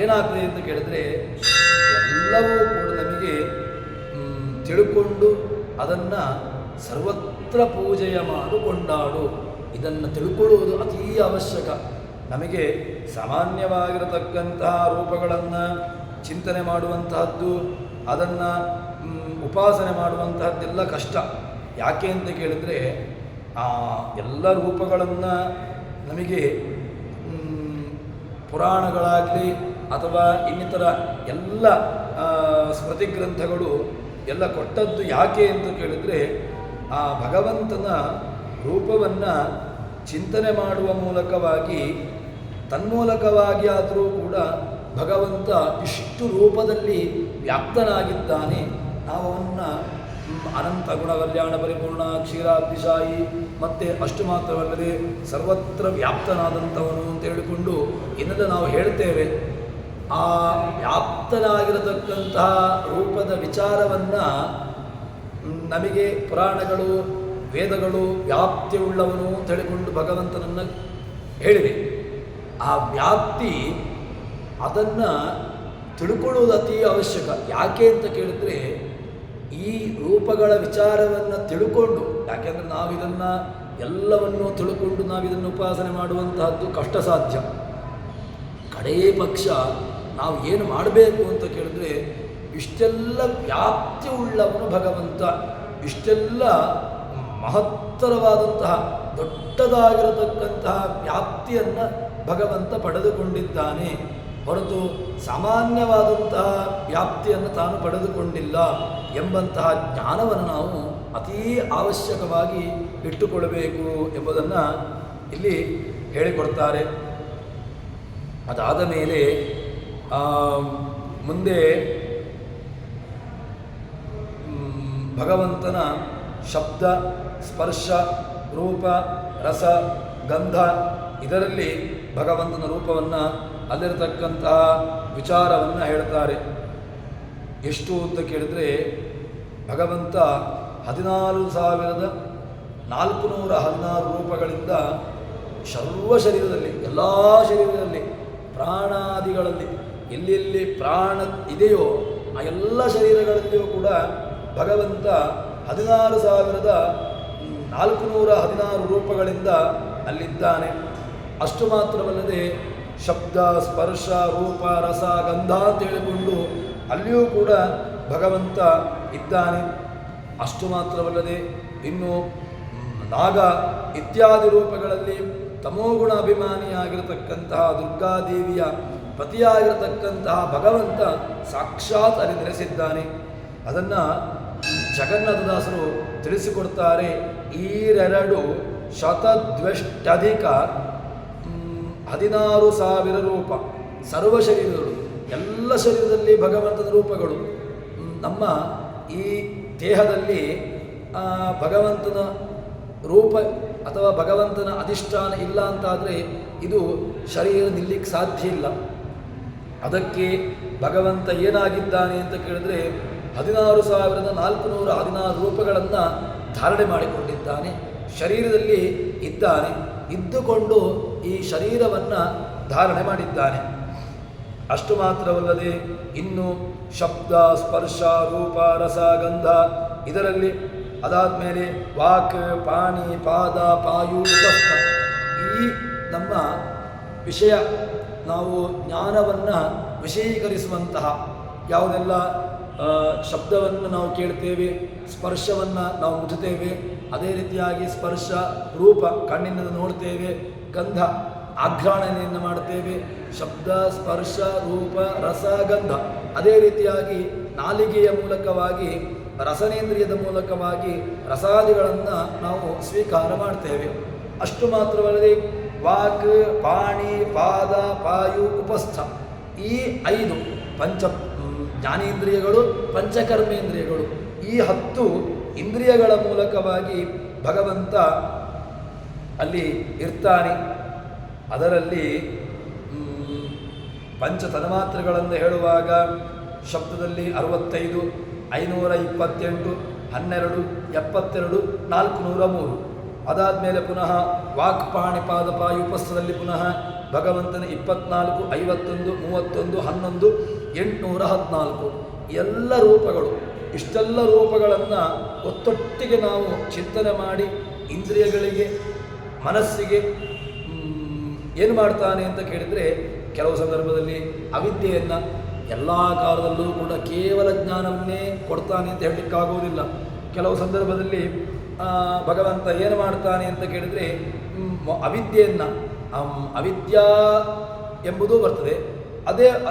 ಏನಾಗ್ತದೆ ಅಂತ ಕೇಳಿದರೆ ಎಲ್ಲವೂ ಕೂಡ ನಮಗೆ ತಿಳ್ಕೊಂಡು ಅದನ್ನು ಸರ್ವತ್ರ ಪೂಜೆಯ ಕೊಂಡಾಡು. ಇದನ್ನು ತಿಳ್ಕೊಳ್ಳುವುದು ಅತೀ ಅವಶ್ಯಕ. ನಮಗೆ ಸಾಮಾನ್ಯವಾಗಿರತಕ್ಕಂತಹ ರೂಪಗಳನ್ನು ಚಿಂತನೆ ಮಾಡುವಂತಹದ್ದು, ಅದನ್ನು ಉಪಾಸನೆ ಮಾಡುವಂತಹದ್ದೆಲ್ಲ ಕಷ್ಟ. ಯಾಕೆ ಅಂತ ಕೇಳಿದರೆ ಆ ಎಲ್ಲ ರೂಪಗಳನ್ನು ನಮಗೆ ಪುರಾಣಗಳಾಗಲಿ ಅಥವಾ ಇನ್ನಿತರ ಎಲ್ಲ ಸ್ಮೃತಿ ಗ್ರಂಥಗಳು ಎಲ್ಲ ಕೊಟ್ಟದ್ದು ಯಾಕೆ ಅಂತ ಕೇಳಿದರೆ ಆ ಭಗವಂತನ ರೂಪವನ್ನು ಚಿಂತನೆ ಮಾಡುವ ಮೂಲಕವಾಗಿ ತನ್ಮೂಲಕವಾಗಿ ಆದರೂ ಕೂಡ ಭಗವಂತ ಇಷ್ಟು ರೂಪದಲ್ಲಿ ವ್ಯಾಪ್ತನಾಗಿದ್ದಾನೆ. ನಾವು ಅವನ್ನ ಅನಂತ ಗುಣ ಕಲ್ಯಾಣ ಪರಿಪೂರ್ಣ ಕ್ಷೀರಾಬ್ಧಿಶಾಯಿ ಮತ್ತು ಅಷ್ಟು ಮಾತ್ರವಲ್ಲದೆ ಸರ್ವತ್ರ ವ್ಯಾಪ್ತನಾದಂಥವನು ಅಂತ ಹೇಳಿಕೊಂಡು ಇನ್ನೆಲ್ಲ ನಾವು ಹೇಳ್ತೇವೆ. ಆ ವ್ಯಾಪ್ತನಾಗಿರತಕ್ಕಂತಹ ರೂಪದ ವಿಚಾರವನ್ನು ನಮಗೆ ಪುರಾಣಗಳು ವೇದಗಳು ವ್ಯಾಪ್ತಿಯುಳ್ಳವನು ಅಂತ ಹೇಳಿಕೊಂಡು ಭಗವಂತನನ್ನು ಹೇಳಿವೆ. ಆ ವ್ಯಾಪ್ತಿ ಅದನ್ನು ತಿಳ್ಕೊಳ್ಳೋದು ಅತಿ ಅವಶ್ಯಕ. ಯಾಕೆ ಅಂತ ಕೇಳಿದ್ರೆ ಈ ರೂಪಗಳ ವಿಚಾರವನ್ನು ತಿಳ್ಕೊಂಡು, ಯಾಕೆಂದರೆ ನಾವಿದನ್ನು ಎಲ್ಲವನ್ನು ತಿಳ್ಕೊಂಡು ನಾವಿದನ್ನು ಉಪಾಸನೆ ಮಾಡುವಂತಹದ್ದು ಕಷ್ಟ ಸಾಧ್ಯ. ಕಡೇ ಪಕ್ಷ ನಾವು ಏನು ಮಾಡಬೇಕು ಅಂತ ಕೇಳಿದ್ರೆ ಇಷ್ಟೆಲ್ಲ ವ್ಯಾಪ್ತಿ ಉಳ್ಳವನು ಭಗವಂತ, ಇಷ್ಟೆಲ್ಲ ಮಹತ್ತರವಾದಂತಹ ದೊಡ್ಡದಾಗಿರತಕ್ಕಂತಹ ವ್ಯಾಪ್ತಿಯನ್ನು ಭಗವಂತ ಪಡೆದುಕೊಂಡಿದ್ದಾನೆ ಹೊರತು ಸಾಮಾನ್ಯವಾದಂತಹ ವ್ಯಾಪ್ತಿಯನ್ನು ತಾನು ಪಡೆದುಕೊಂಡಿಲ್ಲ ಎಂಬಂತಹ ಜ್ಞಾನವನ್ನು ನಾವು ಅತೀ ಅವಶ್ಯಕವಾಗಿ ಇಟ್ಟುಕೊಳ್ಳಬೇಕು ಎಂಬುದನ್ನು ಇಲ್ಲಿ ಹೇಳಿಕೊಡ್ತಾರೆ. ಅದಾದ ಮೇಲೆ ಮುಂದೆ ಭಗವಂತನ ಶಬ್ದ ಸ್ಪರ್ಶ ರೂಪ ರಸ ಗಂಧ ಇದರಲ್ಲಿ ಭಗವಂತನ ರೂಪವನ್ನು ಅಲ್ಲಿರತಕ್ಕಂತಹ ವಿಚಾರವನ್ನು ಹೇಳ್ತಾರೆ. ಎಷ್ಟು ಅಂತ ಕೇಳಿದರೆ ಭಗವಂತ 14,416 ರೂಪಗಳಿಂದ ಸರ್ವ ಶರೀರದಲ್ಲಿ, ಎಲ್ಲ ಶರೀರದಲ್ಲಿ, ಪ್ರಾಣಾದಿಗಳಲ್ಲಿ ಎಲ್ಲೆಲ್ಲಿ ಪ್ರಾಣ ಇದೆಯೋ ಆ ಎಲ್ಲ ಶರೀರಗಳಲ್ಲಿಯೂ ಕೂಡ ಭಗವಂತ 16,416 ರೂಪಗಳಿಂದ ಅಲ್ಲಿದ್ದಾನೆ. ಅಷ್ಟು ಮಾತ್ರವಲ್ಲದೆ ಶಬ್ದ ಸ್ಪರ್ಶ ರೂಪ ರಸ ಗಂಧ ಅಂತ ಹೇಳಿಕೊಂಡು ಅಲ್ಲಿಯೂ ಕೂಡ ಭಗವಂತ ಇದ್ದಾನೆ. ಅಷ್ಟು ಮಾತ್ರವಲ್ಲದೆ ಇನ್ನು ನಾಗ ಇತ್ಯಾದಿ ರೂಪಗಳಲ್ಲಿ ತಮೋಗುಣ ಅಭಿಮಾನಿಯಾಗಿರತಕ್ಕಂತಹ ದುರ್ಗಾದೇವಿಯ ಪತಿಯಾಗಿರತಕ್ಕಂತಹ ಭಗವಂತ ಸಾಕ್ಷಾತ್ ಅಲ್ಲಿ ನೆಲೆಸಿದ್ದಾನೆ. ಅದನ್ನು ಜಗನ್ನಾಥದಾಸರು ತಿಳಿಸಿಕೊಡ್ತಾರೆ. ಈರೆರಡು ಶತದ್ವಷ್ಟಧಿಕ 16,000 ರೂಪ ಸರ್ವ ಶರೀರಗಳು, ಎಲ್ಲ ಶರೀರದಲ್ಲಿ ಭಗವಂತನ ರೂಪಗಳು. ನಮ್ಮ ಈ ದೇಹದಲ್ಲಿ ಭಗವಂತನ ರೂಪ ಅಥವಾ ಭಗವಂತನ ಅಧಿಷ್ಠಾನ ಇಲ್ಲ ಅಂತಾದರೆ ಇದು ಶರೀರ ನಿಲ್ಲಿಕ್ಕೆ ಸಾಧ್ಯ ಇಲ್ಲ. ಅದಕ್ಕೆ ಭಗವಂತ ಏನಾಗಿದ್ದಾನೆ ಅಂತ ಕೇಳಿದ್ರೆ 16,416 ರೂಪಗಳನ್ನು ಧಾರಣೆ ಮಾಡಿಕೊಂಡಿದ್ದಾನೆ, ಶರೀರದಲ್ಲಿ ಇದ್ದಾನೆ, ಇದ್ದುಕೊಂಡು ಈ ಶರೀರವನ್ನು ಧಾರಣೆ ಮಾಡಿದ್ದಾನೆ. ಅಷ್ಟು ಮಾತ್ರವಲ್ಲದೆ ಇನ್ನು ಶಬ್ದ ಸ್ಪರ್ಶ ರೂಪ ರಸ ಗಂಧ ಇದರಲ್ಲಿ, ಅದಾದಮೇಲೆ ವಾಕ್ ಪಾಣಿ ಪಾದ ಪಾಯು ಉಪಸ್ಥ, ಈ ನಮ್ಮ ವಿಷಯ ನಾವು ಜ್ಞಾನವನ್ನು ವಿಷಯೀಕರಿಸುವಂತಹ ಯಾವುದೆಲ್ಲ ಶಬ್ದವನ್ನು ನಾವು ಕೇಳ್ತೇವೆ, ಸ್ಪರ್ಶವನ್ನು ನಾವು ಮುಟ್ಟುತ್ತೇವೆ, ಅದೇ ರೀತಿಯಾಗಿ ಸ್ಪರ್ಶ ರೂಪ ಕಣ್ಣಿನಿಂದ ನೋಡ್ತೇವೆ, ಗಂಧ ಆಘ್ರಾಣನೆಯನ್ನು ಮಾಡ್ತೇವೆ, ಶಬ್ದ ಸ್ಪರ್ಶ ರೂಪ ರಸ ಗಂಧ ಅದೇ ರೀತಿಯಾಗಿ ನಾಲಿಗೆಯ ಮೂಲಕವಾಗಿ ರಸನೇಂದ್ರಿಯದ ಮೂಲಕವಾಗಿ ರಸಾದಿಗಳನ್ನು ನಾವು ಸ್ವೀಕಾರ ಮಾಡ್ತೇವೆ. ಅಷ್ಟು ಮಾತ್ರವಲ್ಲದೆ ವಾಕ್ ಪಾಣಿ ಪಾದ ಪಾಯು ಉಪಸ್ಥ ಈ 5 ಪಂಚ ಜ್ಞಾನೇಂದ್ರಿಯಗಳು ಪಂಚಕರ್ಮೇಂದ್ರಿಯಗಳು, ಈ 10 ಇಂದ್ರಿಯಗಳ ಮೂಲಕವಾಗಿ ಭಗವಂತ ಅಲ್ಲಿ ಇರ್ತಾನೆ. ಅದರಲ್ಲಿ ಪಂಚ ತನ್ಮಾತ್ರೆಗಳನ್ನು ಹೇಳುವಾಗ ಶಬ್ದದಲ್ಲಿ 65, 528, 12, 72, 403. ಅದಾದಮೇಲೆ ಪುನಃ ವಾಕ್ ಪಾಣಿ ಪಾದ ಪಾಯು ಉಪಸ್ಥದಲ್ಲಿ ಪುನಃ ಭಗವಂತನ 24, 51, 31, 11, 814 ಎಲ್ಲ ರೂಪಗಳು. ಇಷ್ಟೆಲ್ಲ ರೂಪಗಳನ್ನು ಒತ್ತೊಟ್ಟಿಗೆ ನಾವು ಚಿಂತನೆ ಮಾಡಿ ಇಂದ್ರಿಯಗಳಿಗೆ ಮನಸ್ಸಿಗೆ ಏನು ಮಾಡ್ತಾನೆ ಅಂತ ಕೇಳಿದರೆ, ಕೆಲವು ಸಂದರ್ಭದಲ್ಲಿ ಅವಿದ್ಯೆಯನ್ನು ಎಲ್ಲ ಕಾಲದಲ್ಲೂ ಕೂಡ ಕೇವಲ ಜ್ಞಾನವನ್ನೇ ಕೊಡ್ತಾನೆ ಅಂತ ಹೇಳಲಿಕ್ಕಾಗೋದಿಲ್ಲ. ಕೆಲವು ಸಂದರ್ಭದಲ್ಲಿ ಭಗವಂತ ಏನು ಮಾಡ್ತಾನೆ ಅಂತ ಕೇಳಿದರೆ ಅವಿದ್ಯೆಯನ್ನು, ಅವಿದ್ಯಾ ಎಂಬುದೂ ಬರ್ತದೆ.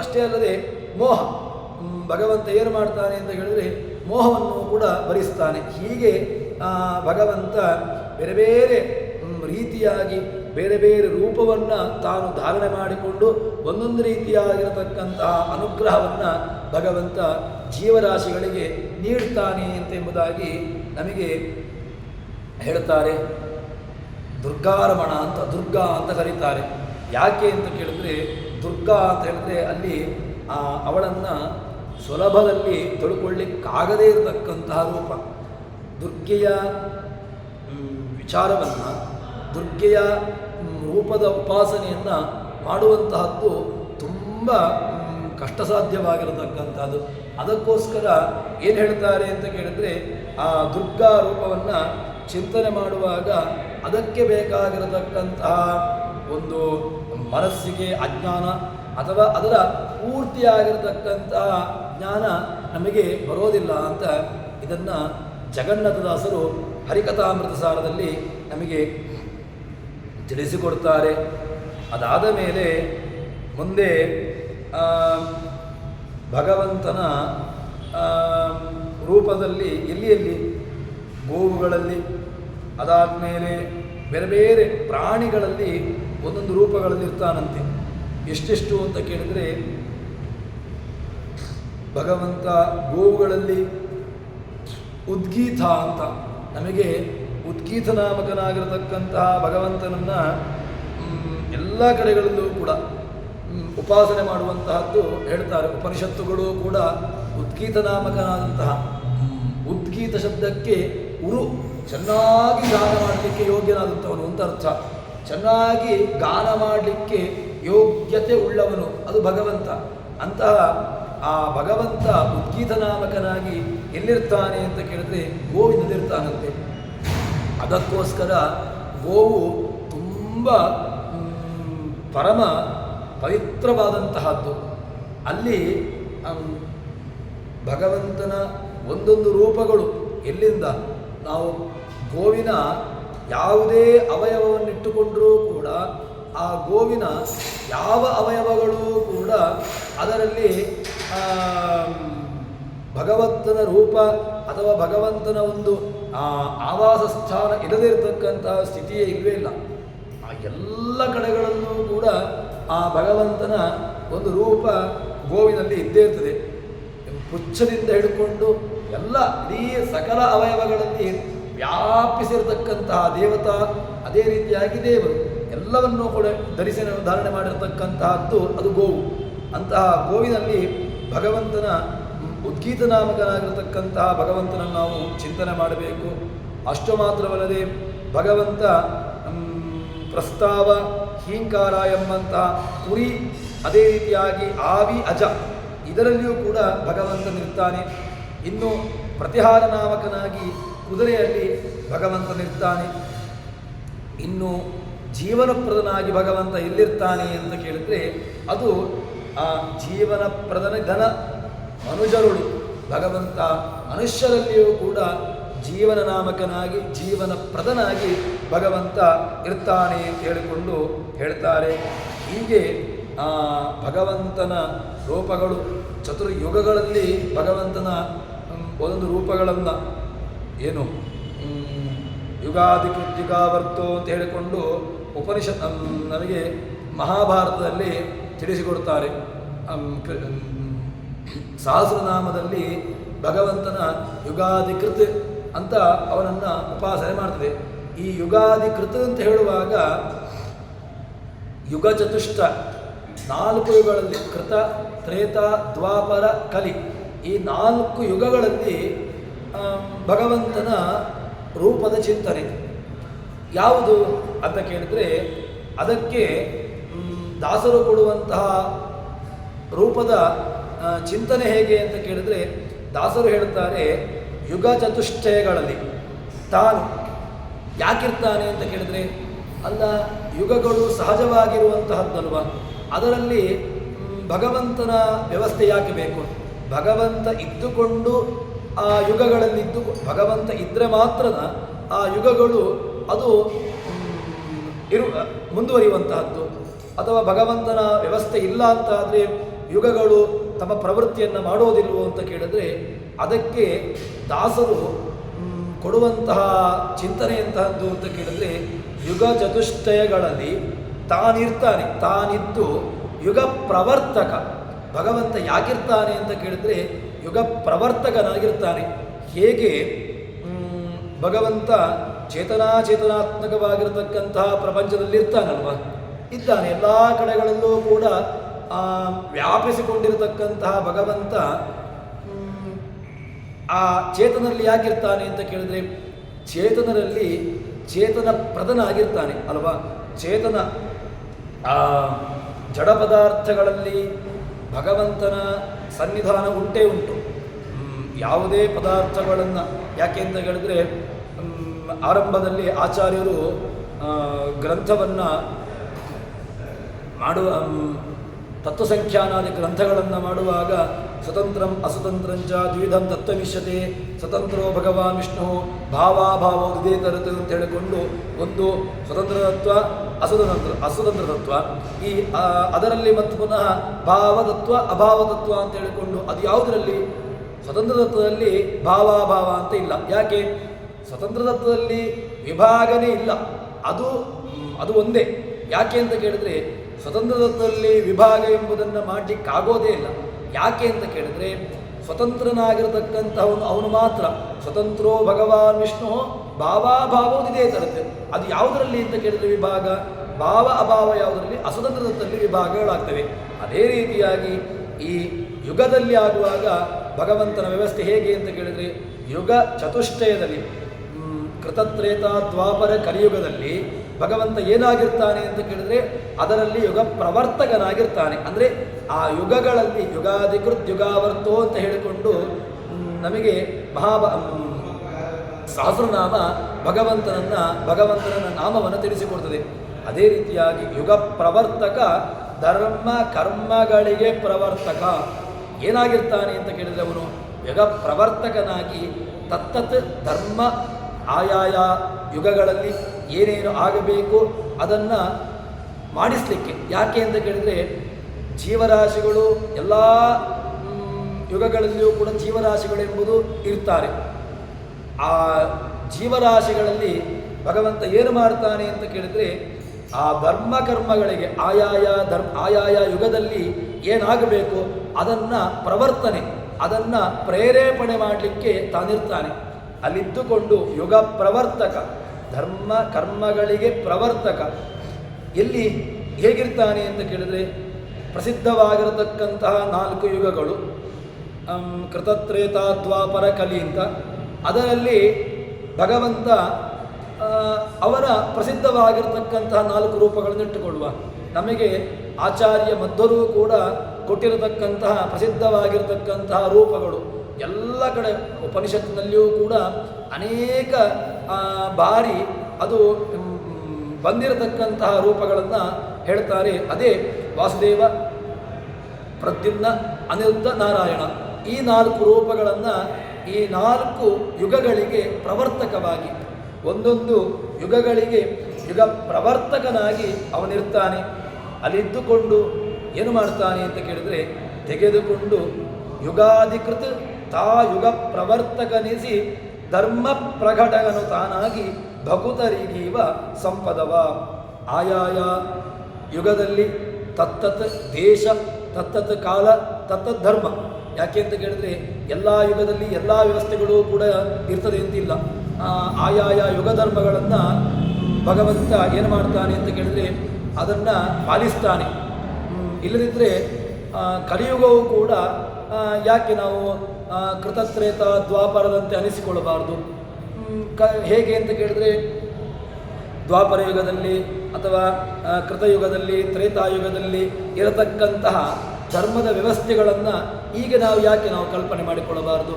ಅಷ್ಟೇ ಅಲ್ಲದೆ ಮೋಹ, ಭಗವಂತ ಏನು ಮಾಡ್ತಾನೆ ಅಂತ ಹೇಳಿದರೆ ಮೋಹವನ್ನು ಕೂಡ ಭರಿಸ್ತಾನೆ. ಹೀಗೆ ಭಗವಂತ ಬೇರೆ ಬೇರೆ ರೀತಿಯಾಗಿ ಬೇರೆ ಬೇರೆ ರೂಪವನ್ನು ತಾನು ಧಾರಣೆ ಮಾಡಿಕೊಂಡು ಒಂದೊಂದು ರೀತಿಯಾಗಿರತಕ್ಕಂತಹ ಅನುಗ್ರಹವನ್ನು ಭಗವಂತ ಜೀವರಾಶಿಗಳಿಗೆ ನೀಡ್ತಾನೆ ಎಂಬುದಾಗಿ ನಮಗೆ ಹೇಳ್ತಾರೆ. ದುರ್ಗಾರಮಣ ಅಂತ ದುರ್ಗಾ ಅಂತ ಕರೀತಾರೆ. ಯಾಕೆ ಅಂತ ಕೇಳಿದ್ರೆ, ದುರ್ಗಾ ಅಂತ ಹೇಳಿದ್ರೆ ಅಲ್ಲಿ ಅವಳನ್ನು ಸುಲಭದಲ್ಲಿ ತೊಳ್ಕೊಳ್ಳಿಕ್ಕಾಗದೇ ಇರತಕ್ಕಂತಹ ರೂಪ. ದುರ್ಗೆಯ ವಿಚಾರವನ್ನು, ದುರ್ಗೆಯ ರೂಪದ ಉಪಾಸನೆಯನ್ನು ಮಾಡುವಂತಹದ್ದು ತುಂಬ ಕಷ್ಟ ಸಾಧ್ಯವಾಗಿರತಕ್ಕಂಥದ್ದು. ಅದಕ್ಕೋಸ್ಕರ ಏನು ಹೇಳ್ತಾರೆ ಅಂತ ಕೇಳಿದರೆ, ಆ ದುರ್ಗಾ ರೂಪವನ್ನು ಚಿಂತನೆ ಮಾಡುವಾಗ ಅದಕ್ಕೆ ಬೇಕಾಗಿರತಕ್ಕಂತಹ ಒಂದು ಮನಸ್ಸಿಗೆ ಅಜ್ಞಾನ ಅಥವಾ ಅದರ ಪೂರ್ತಿಯಾಗಿರತಕ್ಕಂತಹ ಜ್ಞಾನ ನಮಗೆ ಬರೋದಿಲ್ಲ ಅಂತ ಇದನ್ನು ಜಗನ್ನಾಥದಾಸರು ಹರಿಕಥಾಮೃತ ಸಾರದಲ್ಲಿ ನಮಗೆ ತಿಳಿಸಿಕೊಡ್ತಾರೆ. ಅದಾದ ಮೇಲೆ ಮುಂದೆ ಭಗವಂತನ ರೂಪದಲ್ಲಿ ಎಲ್ಲಿ ಗೋವುಗಳಲ್ಲಿ, ಅದಾದಮೇಲೆ ಬೇರೆ ಬೇರೆ ಪ್ರಾಣಿಗಳಲ್ಲಿ ಒಂದೊಂದು ರೂಪಗಳಲ್ಲಿ ಇರ್ತಾನಂತೆ. ಎಷ್ಟೆಷ್ಟು ಅಂತ ಕೇಳಿದರೆ, ಭಗವಂತ ಗೋವುಗಳಲ್ಲಿ ಉದ್ಗೀತ ಅಂತ, ನಮಗೆ ಉದ್ಗೀತ ನಾಮಕನಾಗಿರತಕ್ಕಂತಹ ಭಗವಂತನನ್ನು ಎಲ್ಲ ಕಡೆಗಳಲ್ಲೂ ಕೂಡ ಉಪಾಸನೆ ಮಾಡುವಂತಹದ್ದು ಹೇಳ್ತಾರೆ. ಉಪನಿಷತ್ತುಗಳು ಕೂಡ ಉದ್ಗೀತ ನಾಮಕನಾದಂತಹ, ಉದ್ಗೀತ ಶಬ್ದಕ್ಕೆ ಉರು, ಚೆನ್ನಾಗಿ ಗಾನ ಮಾಡಲಿಕ್ಕೆ ಯೋಗ್ಯನಾದಂಥವನು ಅಂತ ಅರ್ಥ. ಚೆನ್ನಾಗಿ ಗಾನ ಮಾಡಲಿಕ್ಕೆ ಯೋಗ್ಯತೆ ಉಳ್ಳವನು ಅದು ಭಗವಂತ. ಅಂತಹ ಆ ಭಗವಂತ ಉದ್ಗೀತ ನಾಮಕನಾಗಿ ಎಲ್ಲಿರ್ತಾನೆ ಅಂತ ಕೇಳಿದ್ರೆ ಗೋವಿನಲ್ಲಿರ್ತಾನಂತೆ. ಅದಕ್ಕೋಸ್ಕರ ಗೋವು ತುಂಬ ಪರಮ ಪವಿತ್ರವಾದಂತಹದ್ದು. ಅಲ್ಲಿ ಭಗವಂತನ ಒಂದೊಂದು ರೂಪಗಳು ಎಲ್ಲಿಂದ ನಾವು ಗೋವಿನ ಯಾವುದೇ ಅವಯವವನ್ನಿಟ್ಟುಕೊಂಡರೂ ಕೂಡ ಆ ಗೋವಿನ ಯಾವ ಅವಯವಗಳೂ ಕೂಡ ಅದರಲ್ಲಿ ಭಗವಂತನ ರೂಪ ಅಥವಾ ಭಗವಂತನ ಒಂದು ಆವಾಸ ಸ್ಥಾನ ಇಲ್ಲದೇ ಇರತಕ್ಕಂತಹ ಸ್ಥಿತಿಯೇ ಇಲ್ಲವೇ ಇಲ್ಲ. ಆ ಎಲ್ಲ ಕಡೆಗಳಲ್ಲೂ ಕೂಡ ಆ ಭಗವಂತನ ಒಂದು ರೂಪ ಗೋವಿನಲ್ಲಿ ಇದ್ದೇ ಇರ್ತದೆ. ಪುಚ್ಛದಿಂದ ಹಿಡ್ಕೊಂಡು ಎಲ್ಲ ಇಡೀ ಸಕಲ ಅವಯವಗಳಲ್ಲಿ ವ್ಯಾಪಿಸಿರತಕ್ಕಂತಹ ದೇವತಾ, ಅದೇ ರೀತಿಯಾಗಿ ದೇವರು ಎಲ್ಲವನ್ನೂ ಕೂಡ ಧಾರಣೆ ಮಾಡಿರತಕ್ಕಂತಹದ್ದು ಅದು ಗೋವು. ಅಂತಹ ಗೋವಿನಲ್ಲಿ ಭಗವಂತನ ಉದ್ಗೀತ ನಾಮಕನಾಗಿರತಕ್ಕಂತಹ ಭಗವಂತನನ್ನು ನಾವು ಚಿಂತನೆ ಮಾಡಬೇಕು. ಅಷ್ಟು ಮಾತ್ರವಲ್ಲದೆ ಭಗವಂತ ಪ್ರಸ್ತಾವ, ಹೀಂಕಾರ ಎಂಬಂತಹ ಕುರಿ, ಅದೇ ರೀತಿಯಾಗಿ ಆವಿ, ಅಜ ಇದರಲ್ಲಿಯೂ ಕೂಡ ಭಗವಂತನಿರ್ತಾನೆ. ಇನ್ನು ಪ್ರತಿಹಾರ ನಾಮಕನಾಗಿ ಕುದುರೆಯಲ್ಲಿ ಭಗವಂತನಿರ್ತಾನೆ. ಇನ್ನು ಜೀವನಪ್ರದನಾಗಿ ಭಗವಂತ ಎಲ್ಲಿರ್ತಾನೆ ಅಂತ ಕೇಳಿದ್ರೆ ಅದು ಆ ಜೀವನಪ್ರದನ ಘನ ಮನುಜರುಳು. ಭಗವಂತ ಮನುಷ್ಯರಲ್ಲಿಯೂ ಕೂಡ ಜೀವನ ನಾಮಕನಾಗಿ ಜೀವನಪ್ರದನಾಗಿ ಭಗವಂತ ಇರ್ತಾನೆ ಅಂತ ಹೇಳಿಕೊಂಡು ಹೇಳ್ತಾರೆ. ಹೀಗೆ ಭಗವಂತನ ರೂಪಗಳು ಚತುರ್ಯುಗಗಳಲ್ಲಿ ಭಗವಂತನ ಒಂದೊಂದು ರೂಪಗಳನ್ನು ಏನು ಯುಗಾದಿಕೃತ್ಯುಗಾವರ್ತೋ ಅಂತ ಹೇಳಿಕೊಂಡು ಉಪನಿಷತ್ ನಮಗೆ ಮಹಾಭಾರತದಲ್ಲಿ ತಿಳಿಸಿಕೊಡ್ತಾರೆ. ಸಹಸ್ರನಾಮದಲ್ಲಿ ಭಗವಂತನ ಯುಗಾದಿಕೃತ್ ಅಂತ ಅವನನ್ನು ಉಪಾಸನೆ ಮಾಡ್ತದೆ. ಈ ಯುಗಾದಿಕೃತ್ ಅಂತ ಹೇಳುವಾಗ ಯುಗ ಚತುಷ್ಟ 4 ಯುಗಗಳಲ್ಲಿ ಕೃತ, ತ್ರೇತ, ದ್ವಾಪರ, ಕಲಿ ಈ 4 ಯುಗಗಳಲ್ಲಿ ಭಗವಂತನ ರೂಪದ ಚಿಂತನೆ ಯಾವುದು ಅಂತ ಕೇಳಿದರೆ ಅದಕ್ಕೆ ದಾಸರು ಕೊಡುವಂತಹ ರೂಪದ ಚಿಂತನೆ ಹೇಗೆ ಅಂತ ಕೇಳಿದರೆ ದಾಸರು ಹೇಳುತ್ತಾರೆ, ಯುಗ ಚತುಷ್ಟಯಗಳಲ್ಲಿ ತಾನು ಯಾಕಿರ್ತಾನೆ ಅಂತ ಕೇಳಿದರೆ, ಅಲ್ಲ ಯುಗಗಳು ಸಹಜವಾಗಿರುವಂತಹದ್ದಲ್ವ, ಅದರಲ್ಲಿ ಭಗವಂತನ ವ್ಯವಸ್ಥೆ ಯಾಕೆ ಬೇಕು? ಭಗವಂತ ಇದ್ದುಕೊಂಡು ಆ ಯುಗಗಳಲ್ಲಿದ್ದು ಭಗವಂತ ಇದ್ದರೆ ಮಾತ್ರನ ಆ ಯುಗಗಳು ಅದು ಮುಂದುವರಿಯುವಂತಹದ್ದು. ಅಥವಾ ಭಗವಂತನ ವ್ಯವಸ್ಥೆ ಇಲ್ಲ ಅಂತಾದರೆ ಯುಗಗಳು ತಮ್ಮ ಪ್ರವೃತ್ತಿಯನ್ನು ಮಾಡೋದಿಲ್ವೋ ಅಂತ ಕೇಳಿದ್ರೆ ಅದಕ್ಕೆ ದಾಸರು ಕೊಡುವಂತಹ ಚಿಂತನೆಯಂತಹದ್ದು ಅಂತ ಕೇಳಿದ್ರೆ ಯುಗ ಚತುಷ್ಟಯಗಳಲ್ಲಿ ತಾನಿರ್ತಾನೆ, ತಾನಿದ್ದು ಯುಗ ಪ್ರವರ್ತಕ. ಭಗವಂತ ಯಾಕಿರ್ತಾನೆ ಅಂತ ಕೇಳಿದ್ರೆ ಯುಗ ಪ್ರವರ್ತಕನಾಗಿರ್ತಾನೆ. ಹೇಗೆ ಭಗವಂತ ಚೇತನಾತ್ಮಕವಾಗಿರತಕ್ಕಂತಹ ಪ್ರಪಂಚದಲ್ಲಿ ಇರ್ತಾನಲ್ವ, ಇದ್ದಾನೆ. ಎಲ್ಲ ಕಡೆಗಳಲ್ಲೂ ಕೂಡ ವ್ಯಾಪಿಸಿಕೊಂಡಿರತಕ್ಕಂತಹ ಭಗವಂತ ಆ ಚೇತನಲ್ಲಿ ಯಾಕಿರ್ತಾನೆ ಅಂತ ಕೇಳಿದ್ರೆ, ಚೇತನರಲ್ಲಿ ಚೇತನ ಪ್ರಧಾನಾಗಿರ್ತಾನೆ ಅಲ್ವಾ. ಚೇತನ ಜಡ ಪದಾರ್ಥಗಳಲ್ಲಿ ಭಗವಂತನ ಸನ್ನಿಧಾನ ಉಂಟೇ ಉಂಟು. ಯಾವುದೇ ಪದಾರ್ಥಗಳನ್ನು, ಯಾಕೆ ಅಂತ ಹೇಳಿದ್ರೆ ಆರಂಭದಲ್ಲಿ ಆಚಾರ್ಯರು ಗ್ರಂಥವನ್ನು ಮಾಡುವ ತತ್ವಸಂಖ್ಯಾನಾದಿ ಗ್ರಂಥಗಳನ್ನು ಮಾಡುವಾಗ ಸ್ವತಂತ್ರಂ ಅಸ್ವತಂತ್ರಂಚ ದ್ವಿಧಂ ತತ್ವಮಿಷ್ಯತೆ ಸ್ವತಂತ್ರೋ ಭಗವಾನ್ ವಿಷ್ಣು ಭಾವಾಭಾವೋ ವಿಧೇತರತು ಅಂತ ಹೇಳಿಕೊಂಡು ಒಂದು ಸ್ವತಂತ್ರ ತತ್ವ, ಅಸ್ವತಂತ್ರ ತತ್ವ, ಈ ಅದರಲ್ಲಿ ಮತ್ತು ಪುನಃ ಭಾವತತ್ವ ಅಭಾವತತ್ವ ಅಂತ ಹೇಳಿಕೊಂಡು ಅದು ಯಾವುದರಲ್ಲಿ ಸ್ವತಂತ್ರ ತತ್ವದಲ್ಲಿ ಭಾವಾಭಾವ ಅಂತ ಇಲ್ಲ. ಯಾಕೆ? ಸ್ವತಂತ್ರ ತತ್ವದಲ್ಲಿ ವಿಭಾಗನೇ ಇಲ್ಲ, ಅದು ಒಂದೇ. ಯಾಕೆ ಅಂತ ಕೇಳಿದ್ರೆ ಸ್ವತಂತ್ರ ತತ್ವದಲ್ಲಿ ವಿಭಾಗ ಎಂಬುದನ್ನು ಮಾಡಲಿಕ್ಕಾಗೋದೇ ಇಲ್ಲ. ಯಾಕೆ ಅಂತ ಕೇಳಿದ್ರೆ ಸ್ವತಂತ್ರನಾಗಿರತಕ್ಕಂಥವನು ಅವನು ಮಾತ್ರ ಸ್ವತಂತ್ರೋ ಭಗವಾನ್ ವಿಷ್ಣು ಭಾವಾಭಾವೋದಿದೆ ತರುತ್ತೆ. ಅದು ಯಾವುದರಲ್ಲಿ ಅಂತ ಕೇಳಿದ್ರೆ ವಿಭಾಗ, ಭಾವ ಅಭಾವ ಯಾವುದರಲ್ಲಿ, ಅಸ್ವತಂತ್ರ ತತ್ವದಲ್ಲಿ ವಿಭಾಗಗಳಾಗ್ತವೆ. ಅದೇ ರೀತಿಯಾಗಿ ಈ ಯುಗದಲ್ಲಿ ಆಗುವಾಗ ಭಗವಂತನ ವ್ಯವಸ್ಥೆ ಹೇಗೆ ಅಂತ ಕೇಳಿದರೆ, ಯುಗ ಚತುಷ್ಟಯದಲ್ಲಿ ಕೃತತ್ರೇತ ದ್ವಾಪರ ಕಲಿಯುಗದಲ್ಲಿ ಭಗವಂತ ಏನಾಗಿರ್ತಾನೆ ಅಂತ ಕೇಳಿದ್ರೆ ಅದರಲ್ಲಿ ಯುಗ ಪ್ರವರ್ತಕನಾಗಿರ್ತಾನೆ. ಅಂದರೆ ಆ ಯುಗಗಳಲ್ಲಿ ಯುಗಾಧಿಕೃತ್ ಯುಗಾವರ್ತೋ ಅಂತ ಹೇಳಿಕೊಂಡು ನಮಗೆ ಸಹಸ್ರನಾಮ ಭಗವಂತನ ನಾಮವನ್ನು ತಿಳಿಸಿಕೊಡ್ತದೆ. ಅದೇ ರೀತಿಯಾಗಿ ಯುಗ ಪ್ರವರ್ತಕ, ಧರ್ಮ ಕರ್ಮಗಳಿಗೆ ಪ್ರವರ್ತಕ ಏನಾಗಿರ್ತಾನೆ ಅಂತ ಕೇಳಿದರೆ ಅವನು ಯುಗ ಪ್ರವರ್ತಕನಾಗಿ ತತ್ತತ್ ಧರ್ಮ ಆಯಾಯ ಯುಗಗಳಲ್ಲಿ ಏನೇನು ಆಗಬೇಕು ಅದನ್ನು ಮಾಡಿಸಲಿಕ್ಕೆ. ಯಾಕೆ ಅಂತ ಕೇಳಿದರೆ ಜೀವರಾಶಿಗಳು ಎಲ್ಲ ಯುಗಗಳಲ್ಲಿಯೂ ಕೂಡ ಜೀವರಾಶಿಗಳೆಂಬುದು ಇರ್ತಾರೆ. ಆ ಜೀವರಾಶಿಗಳಲ್ಲಿ ಭಗವಂತ ಏನು ಮಾಡ್ತಾನೆ ಅಂತ ಕೇಳಿದರೆ ಆ ಧರ್ಮ ಕರ್ಮಗಳಿಗೆ ಆಯಾಯ ಯುಗದಲ್ಲಿ ಏನಾಗಬೇಕು ಅದನ್ನು ಪ್ರವರ್ತನೆ, ಅದನ್ನು ಪ್ರೇರೇಪಣೆ ಮಾಡಲಿಕ್ಕೆ ತಾನಿರ್ತಾನೆ. ಅಲ್ಲಿದ್ದುಕೊಂಡು ಯುಗ ಪ್ರವರ್ತಕ, ಧರ್ಮ ಕರ್ಮಗಳಿಗೆ ಪ್ರವರ್ತಕ. ಎಲ್ಲಿ ಹೇಗಿರ್ತಾನೆ ಅಂತ ಕೇಳಿದರೆ ಪ್ರಸಿದ್ಧವಾಗಿರತಕ್ಕಂತಹ 4 ಯುಗಗಳು ಕೃತತ್ರೇತ ದ್ವಾಪರ ಕಲಿ ಅಂತ, ಅದರಲ್ಲಿ ಭಗವಂತ ಅವರ ಪ್ರಸಿದ್ಧವಾಗಿರತಕ್ಕಂತಹ 4 ರೂಪಗಳನ್ನು ಇಟ್ಟುಕೊಳ್ಳುವ. ನಮಗೆ ಆಚಾರ್ಯ ಮಧ್ವರು ಕೂಡ ಕೊಟ್ಟಿರತಕ್ಕಂತಹ ಪ್ರಸಿದ್ಧವಾಗಿರತಕ್ಕಂತಹ ರೂಪಗಳು ಎಲ್ಲ ಕಡೆ ಉಪನಿಷತ್ತಿನಲ್ಲಿಯೂ ಕೂಡ ಅನೇಕ ಬಾರಿ ಅದು ಬಂದಿರತಕ್ಕಂತಹ ರೂಪಗಳನ್ನು ಹೇಳ್ತಾರೆ. ಅದೇ ವಾಸುದೇವ, ಪ್ರದ್ಯುಮ್ನ, ಅನಿರುದ್ಧ, ನಾರಾಯಣ. ಈ 4 ರೂಪಗಳನ್ನು ಈ 4 ಯುಗಗಳಿಗೆ ಪ್ರವರ್ತಕವಾಗಿ ಒಂದೊಂದು ಯುಗಗಳಿಗೆ ಯುಗ ಪ್ರವರ್ತಕನಾಗಿ ಅವನಿರ್ತಾನೆ. ಅಲ್ಲಿದ್ದುಕೊಂಡು ಏನು ಮಾಡ್ತಾನೆ ಅಂತ ಕೇಳಿದರೆ ತೆಗೆದುಕೊಂಡು ಯುಗಾಧಿಕೃತ ತಾ ಯುಗ ಪ್ರವರ್ತಕನಿಸಿ ಧರ್ಮ ಪ್ರಕಟಗನು ತಾನಾಗಿ ಭಕುತರಿಗೀವ ಸಂಪದವ. ಆಯಾಯ ಯುಗದಲ್ಲಿ ತತ್ತತ್ ದೇಶ, ತತ್ತತ್ ಕಾಲ, ತತ್ತತ್ ಧರ್ಮ. ಯಾಕೆ ಅಂತ ಕೇಳಿದ್ರೆ ಎಲ್ಲ ಯುಗದಲ್ಲಿ ಎಲ್ಲ ವ್ಯವಸ್ಥೆಗಳು ಕೂಡ ಇರ್ತದೆ ಅಂತಿಲ್ಲ. ಆಯಾಯ ಯುಗ ಧರ್ಮಗಳನ್ನು ಭಗವಂತ ಏನು ಮಾಡ್ತಾನೆ ಅಂತ ಕೇಳಿದರೆ ಅದನ್ನು ಪಾಲಿಸ್ತಾನೆ. ಇಲ್ಲದಿದ್ದರೆ ಕಲಿಯುಗವೂ ಕೂಡ ಯಾಕೆ ನಾವು ಕೃತತ್ರೇತ ದ್ವಾಪರದಂತೆ ಅನಿಸಿಕೊಳ್ಳಬಾರ್ದು? ಹೇಗೆ ಅಂತ ಕೇಳಿದರೆ ದ್ವಾಪರ ಯುಗದಲ್ಲಿ ಅಥವಾ ಕೃತಯುಗದಲ್ಲಿ ತ್ರೇತಾಯುಗದಲ್ಲಿ ಇರತಕ್ಕಂತಹ ಧರ್ಮದ ವ್ಯವಸ್ಥೆಗಳನ್ನು ಈಗ ನಾವು ಯಾಕೆ ನಾವು ಕಲ್ಪನೆ ಮಾಡಿಕೊಳ್ಳಬಾರ್ದು?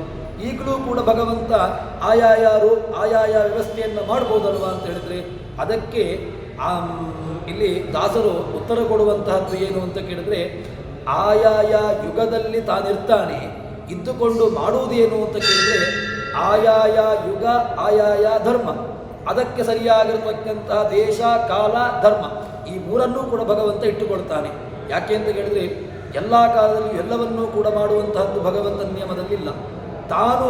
ಈಗಲೂ ಕೂಡ ಭಗವಂತ ಆಯಾಯ ವ್ಯವಸ್ಥೆಯನ್ನು ಮಾಡ್ಬೋದಲ್ವಾ ಅಂತ ಹೇಳಿದರೆ ಅದಕ್ಕೆ ಇಲ್ಲಿ ದಾಸರು ಉತ್ತರ ಕೊಡುವಂತಹದ್ದು ಏನು ಅಂತ ಕೇಳಿದರೆ ಆಯಾಯ ಯುಗದಲ್ಲಿ ತಾನಿರ್ತಾನೆ, ಇದ್ದುಕೊಂಡು ಮಾಡುವುದೇನು ಅಂತ ಕೇಳಿದರೆ ಆಯಾಯ ಯುಗ ಆಯಾಯ ಧರ್ಮ, ಅದಕ್ಕೆ ಸರಿಯಾಗಿರತಕ್ಕಂತಹ ದೇಶ ಕಾಲ ಧರ್ಮ, ಈ ಮೂರನ್ನೂ ಕೂಡ ಭಗವಂತ ಇಟ್ಟುಕೊಳ್ತಾನೆ. ಯಾಕೆ ಅಂತ ಕೇಳಿದರೆ ಎಲ್ಲ ಕಾಲದಲ್ಲಿ ಎಲ್ಲವನ್ನೂ ಕೂಡ ಮಾಡುವಂತಹದ್ದು ಭಗವಂತನ ನಿಯಮದಲ್ಲಿಲ್ಲ. ತಾನು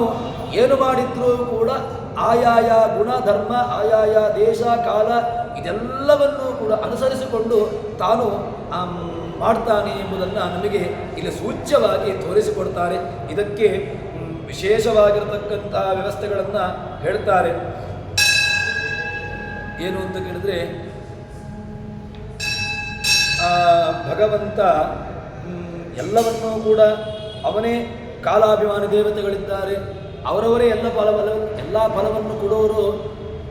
ಏನು ಮಾಡಿದ್ರೂ ಕೂಡ ಆಯಾಯ ಗುಣ ಧರ್ಮ ಆಯಾಯ ದೇಶ ಕಾಲ ಇದೆಲ್ಲವನ್ನೂ ಕೂಡ ಅನುಸರಿಸಿಕೊಂಡು ತಾನು ಮಾಡ್ತಾನೆ ಎಂಬುದನ್ನು ನಮಗೆ ಇಲ್ಲಿ ಸೂಚ್ಯವಾಗಿ ತೋರಿಸಿಕೊಡ್ತಾರೆ. ಇದಕ್ಕೆ ವಿಶೇಷವಾಗಿರತಕ್ಕಂತಹ ವ್ಯವಸ್ಥೆಗಳನ್ನು ಹೇಳ್ತಾರೆ. ಏನು ಅಂತ ಕೇಳಿದ್ರೆ ಭಗವಂತ ಎಲ್ಲವನ್ನೂ ಕೂಡ ಅವನೇ ಕಾಲಾಭಿಮಾನಿ ದೇವತೆಗಳಿದ್ದಾರೆ, ಅವರವರೇ ಎಲ್ಲ ಫಲವನ್ನು ಕೊಡೋರು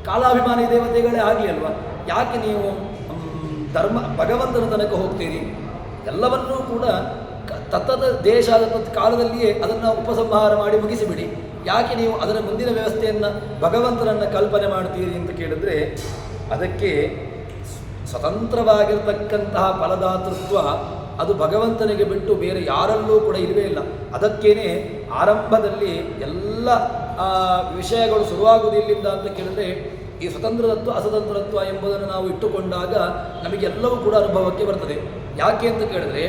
ಕಾಲಾಭಿಮಾನಿ ದೇವತೆಗಳೇ ಆಗಲಿ ಅಲ್ವಾ. ಯಾಕೆ ನೀವು ಭಗವಂತನ ತನಕ ಹೋಗ್ತೀರಿ? ಎಲ್ಲವನ್ನೂ ಕೂಡ ತತ್ತದ ದೇಶದ ಕಾಲದಲ್ಲಿಯೇ ಅದನ್ನು ಉಪಸಂಹಾರ ಮಾಡಿ ಮುಗಿಸಿಬಿಡಿ. ಯಾಕೆ ನೀವು ಅದರ ಮುಂದಿನ ವ್ಯವಸ್ಥೆಯನ್ನು ಭಗವಂತನನ್ನು ಕಲ್ಪನೆ ಮಾಡ್ತೀರಿ ಅಂತ ಕೇಳಿದ್ರೆ, ಅದಕ್ಕೆ ಸ್ವತಂತ್ರವಾಗಿರ್ತಕ್ಕಂತಹ ಫಲದಾತೃತ್ವ ಅದು ಭಗವಂತನಿಗೆ ಬಿಟ್ಟು ಬೇರೆ ಯಾರಲ್ಲೂ ಕೂಡ ಇಲ್ಲವೇ ಇಲ್ಲ. ಅದಕ್ಕೇನೆ ಆರಂಭದಲ್ಲಿ ಎಲ್ಲ ವಿಷಯಗಳು ಶುರುವಾಗುವುದಿಲ್ಲಿಂದ ಅಂತ ಕೇಳಿದ್ರೆ, ಈ ಸ್ವತಂತ್ರತತ್ವ ಅಸ್ವತಂತ್ರತ್ವ ಎಂಬುದನ್ನು ನಾವು ಇಟ್ಟುಕೊಂಡಾಗ ನಮಗೆಲ್ಲವೂ ಕೂಡ ಅನುಭವಕ್ಕೆ ಬರ್ತದೆ. ಯಾಕೆ ಅಂತ ಕೇಳಿದ್ರೆ,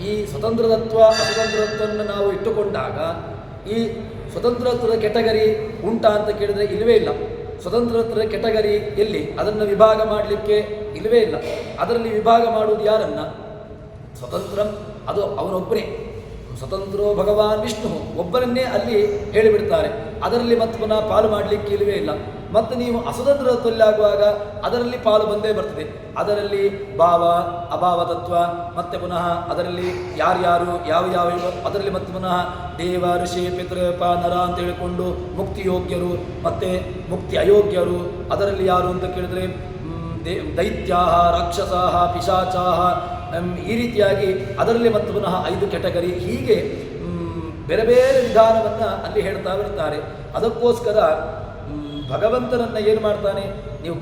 ಈ ಸ್ವತಂತ್ರತತ್ವ ಅಸ್ವತಂತ್ರತ್ವವನ್ನು ನಾವು ಇಟ್ಟುಕೊಂಡಾಗ ಈ ಸ್ವತಂತ್ರತ್ವದ ಕೆಟಗರಿ ಉಂಟಾ ಅಂತ ಕೇಳಿದರೆ ಇಲ್ಲವೇ ಇಲ್ಲ. ಸ್ವತಂತ್ರತ್ವದ ಕೆಟಗರಿ ಎಲ್ಲಿ? ಅದನ್ನು ವಿಭಾಗ ಮಾಡಲಿಕ್ಕೆ ಇಲ್ಲವೇ ಇಲ್ಲ. ಅದರಲ್ಲಿ ವಿಭಾಗ ಮಾಡುವುದು ಯಾರನ್ನ? ಸ್ವತಂತ್ರ ಅದು ಅವನೊಬ್ಬನೇ. ಸ್ವತಂತ್ರೋ ಭಗವಾನ್ ವಿಷ್ಣು ಒಬ್ಬರನ್ನೇ ಅಲ್ಲಿ ಹೇಳಿಬಿಡ್ತಾರೆ. ಅದರಲ್ಲಿ ಮತ್ತೆ ಪುನಃ ಪಾಲು ಮಾಡಲಿಕ್ಕೆ ಇಲ್ಲವೇ ಇಲ್ಲ. ಮತ್ತು ನೀವು ಅಸ್ವತಂತ್ರತ್ವಲ್ಲಾಗುವಾಗ ಅದರಲ್ಲಿ ಪಾಲು ಬಂದೇ ಬರ್ತದೆ. ಅದರಲ್ಲಿ ಭಾವ ಅಭಾವ ತತ್ವ, ಮತ್ತೆ ಪುನಃ ಅದರಲ್ಲಿ ಯಾರ್ಯಾರು ಯಾವ ಅದರಲ್ಲಿ ಮತ್ತೆ ಪುನಃ ದೇವ ಋಷಿ ಪಿತೃಪ ನರ ಅಂತ ಹೇಳಿಕೊಂಡು ಮುಕ್ತಿ ಯೋಗ್ಯರು ಮತ್ತು ಮುಕ್ತಿ ಅಯೋಗ್ಯರು. ಅದರಲ್ಲಿ ಯಾರು ಅಂತ ಕೇಳಿದ್ರೆ ದೈತ್ಯಾ ರಾಕ್ಷಸಾ ಪಿಶಾಚಾ, ಈ ರೀತಿಯಾಗಿ ಅದರಲ್ಲಿ ಮತ್ತು ಪುನಃ 5 ಕೆಟಗರಿ. ಹೀಗೆ ಬೇರೆ ಬೇರೆ ವಿಧಾನವನ್ನು ಅಲ್ಲಿ ಹೇಳ್ತಾ ಬರ್ತಾರೆ. ಅದಕ್ಕೋಸ್ಕರ ಭಗವಂತನನ್ನು ಏನು ಮಾಡ್ತಾನೆ, ನೀವು